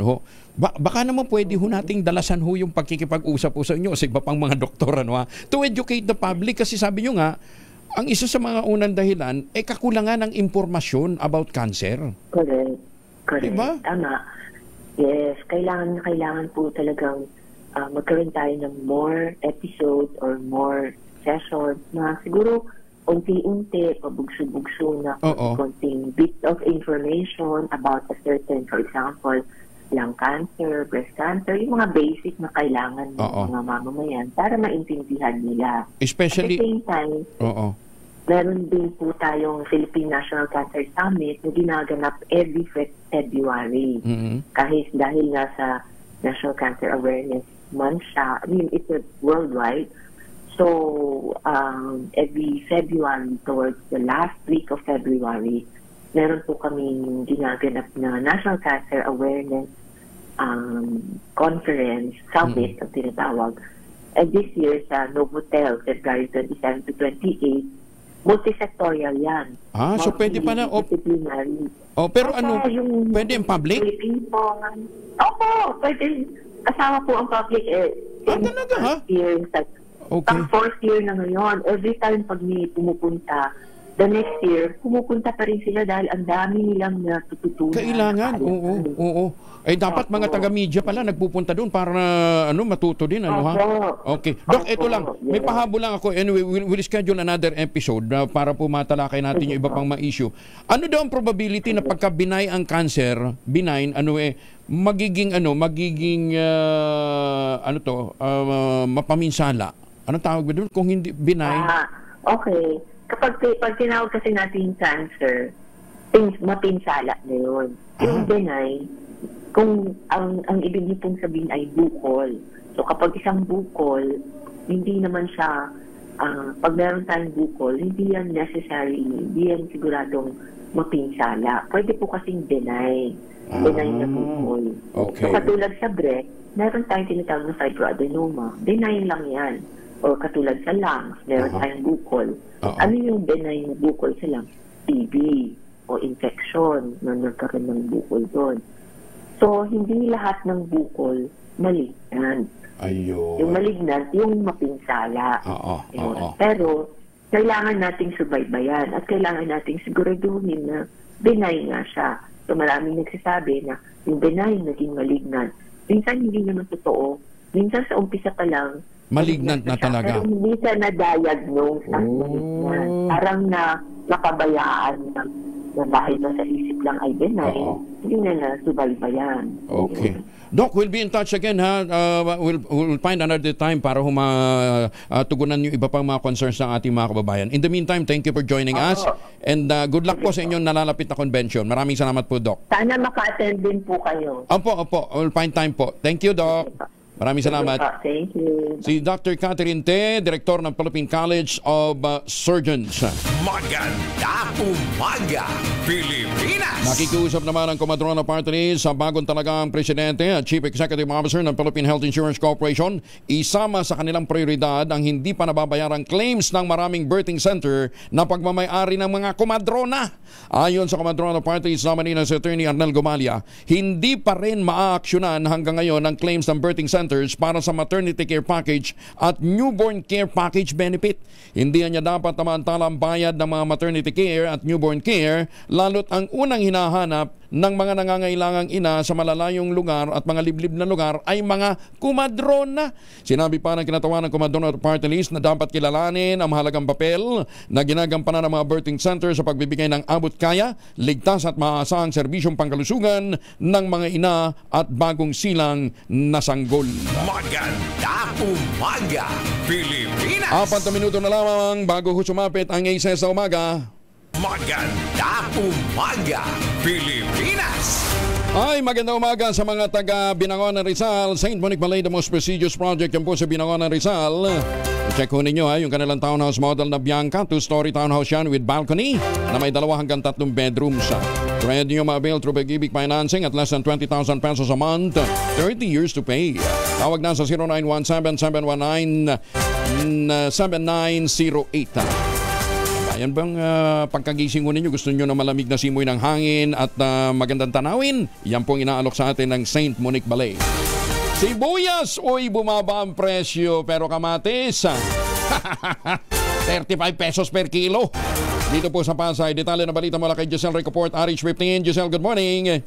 baka naman pwede nating dalasan yung pagkikipag-usap sa inyo sa iba pang mga doktor, to educate the public, kasi sabi nyo nga, ang isa sa mga unang dahilan, kakulangan ng impormasyon about cancer.
Correct.
Diba?
Tama. Yes, kailangan po talagang magkaroon tayo ng more episodes or more sessions na siguro unti-unti, pabugso-bugso na konting bit of information about a certain, for example, lung cancer, breast cancer, yung mga basic na kailangan ng mga mamamayan para maintindihan nila.
Especially,
at the same time, meron din po tayong Philippine National Cancer Summit na ginaganap every February. Kahit dahil nga sa National Cancer Awareness Month siya, it's worldwide. So, every February, towards the last week of February, meron po kaming ginaganap na National Cancer Awareness Conference, Summit, ang tinatawag. And this year, sa Novotel, February 27 to 28, multisectorial yan.
So pwede pala.
Multidisciplinary.
Pero pwede ang public?
Opo, pwede. Kasama po ang public.
Talaga, ha?
Pang fourth year na ngayon, every time pag may pumupunta, the next year, pumupunta pa rin sila dahil ang dami nilang natututunan.
Kailangan, oo. Dapat mga taga-media pala nagpupunta doon para matuto din, ha? Okay. Doc, ito lang. May pahabol lang ako. Anyway, we'll schedule another episode para po matalakay natin yung iba pang ma-issue. Ano daw ang probability na pagka benign ang cancer, magiging mapaminsala? Anong tawag ba doon? Kung hindi benign?
Okay. pag tinawag kasi natin cancer, mapinsala na yun. Yung benign, kung ang ibig niyo pong sabihin ay bukol. So kapag isang bukol, hindi naman siya, pag meron tayong bukol, hindi yan siguradong mapinsala. Pwede po kasing benign na bukol.
Okay.
So katulad sa breast, meron tayong tinatawag na fibroadenoma. Benign lang yan. O katulad sa lungs, meron tayong bukol. Ano yung benign na bukol sa lungs? TB o infection na nagkaroon ng bukol doon. So, hindi lahat ng bukol malignant.
Ayun.
Yung malignant, yung mapinsala. Pero, kailangan nating subaybayan at kailangan nating siguraduhin na benign nga siya. So, maraming nagsasabi na yung benign naging malignant. Minsan hindi naman totoo. Minsan sa umpisa pa lang,
malignant na talaga.
Pero hindi siya na-diagnose as malignant. Parang nakabayaan na dahil sa isip lang ay benign, hindi na subaybayan.
Okay. Doc, we'll be in touch again, ha? We'll find another time para tugunan yung iba pang mga concerns ng ating mga kababayan. In the meantime, thank you for joining us. And good luck po sa inyong nalalapit na convention. Maraming salamat po, Doc.
Sana maka-attend din po kayo.
Opo. We'll find time po. Thank you, Doc. Maraming salamat.
Thank you.
Si Dr. Catherine Te, Direktor ng Philippine College of Surgeons.
Maganda umaga, Pilipinas!
Nakikiusap naman ang Comadrona Party List sa bagong talagang Presidente at Chief Executive Officer ng Philippine Health Insurance Corporation. Isama sa kanilang prioridad ang hindi pa nababayarang claims ng maraming birthing center na pagmamayari ng mga Comadrona. Ayon sa Comadrona Party List nominee na si Attorney Arnel Gomalia, hindi pa rin maaaksyonan hanggang ngayon ang claims ng birthing centers para sa maternity care package at newborn care package benefit. Hindi niya dapat namantala ang bayad ng mga maternity care at newborn care, lalo't ang unang hinahanap ng mga nangangailangang ina sa malalayong lugar at mga liblib na lugar ay mga Comadrona. Sinabi pa ng kinatawa ng Comadrona Party List na dapat kilalanin ang mahalagang papel na ginagampanan ng mga birthing center sa pagbibigay ng abot kaya, ligtas at maaasahang serbisyong pangkalusugan ng mga ina at bagong silang na sanggol.
Maganda umaga, Pilipinas!
4 minuto na lamang bago sumapit ang 6 sa umaga.
Maganda umaga, Pilipinas!
Ay, magandang umaga sa mga taga Binangonan, Rizal. St. Monique Malay, the most prestigious project yan po sa Binangonan, Rizal. Check ho ninyo yung kanilang townhouse model na Bianca. 2-story townhouse yan with balcony na may 2 hanggang 3 bedrooms. Pwede nyo ma-avail through Pag-ibig Financing at less than 20,000 pesos a month. 30 years to pay. Tawag na sa 0917-719-7908. Ayan bang pagkagising ninyo, gusto nyo na malamig na simoy ng hangin at magandang tanawin? Yan pong inaalok sa atin ng St. Monique Ballet. Sibuyas, uy, bumaba ang presyo, pero kamatis, 35 pesos per kilo. Dito po sa Pasay, detalye na balita mula kay Giselle Recoport, RH15. Giselle, good morning.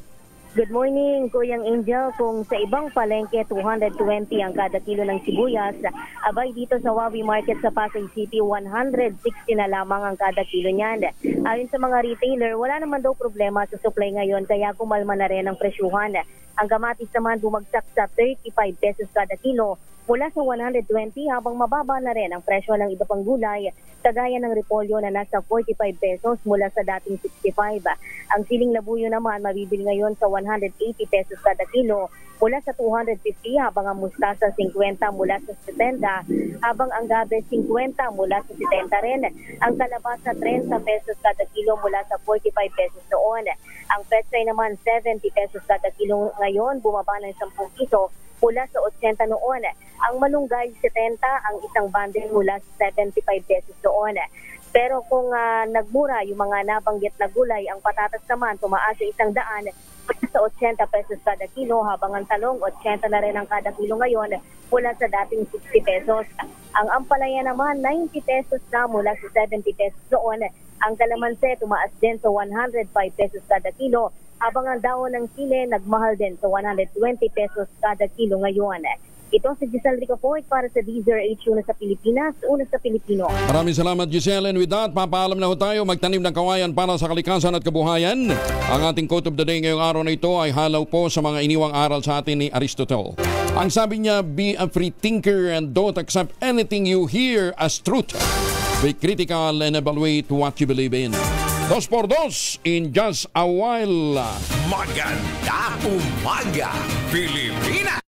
Good morning, Kuyang Angel. Kung sa ibang palengke, 220 ang kada kilo ng sibuyas, abay dito sa Wawi Market sa Pasay City, 160 na lamang ang kada kilo niyan. Ayon sa mga retailer, wala naman daw problema sa supply ngayon, kaya kumalma na rin ang presyuhan. Ang kamatis naman bumagsak sa 35 pesos kada kilo mula sa 120, habang mababa na rin ang presyo ng iba pang gulay, kagaya ng repolyo na nasa 45 pesos mula sa dating 65. Ang siling labuyo naman mabibili ngayon sa 180 pesos kada kilo mula sa 250, habang ang mustasa 50 mula sa 70, habang ang gabe 50 mula sa 70 rin. Ang kalabasa 30 pesos kada kilo mula sa 45 pesos noon. Ang pechay naman 70 pesos kada kilo ngayon, bumaba ng 10 piso mula sa 80 noon. Ang malunggay 70 ang isang bundle mula sa 75 pesos noon. Pero kung nagmura yung mga nabanggit na gulay, ang patatas naman tumaas sa 100 sa 80 pesos kada kilo, habang ang talong 80 na rin ang kada kilo ngayon mula sa dating 60 pesos. Ang ampalaya naman 90 pesos na mula sa 70 pesos noon. Ang kalamanse tumaas din sa 105 pesos kada kilo, habang ang dahon ng sili nagmahal din sa 120 pesos kada kilo ngayon. Ito si Giselle Recoport para sa DZRH, una sa Pilipinas, una sa Pilipino.
Maraming salamat, Giselle. And with that, papaalam na ho tayo, magtanim ng kawayan para sa kalikasan at kabuhayan. Ang ating quote of the day ngayong araw na ito ay halaw po sa mga iniwang aral sa atin ni Aristotle. Ang sabi niya, be a free thinker and don't accept anything you hear as truth. Be critical and evaluate what you believe in. 2x2 in just a while.
Maganda umaga, Pilipinas!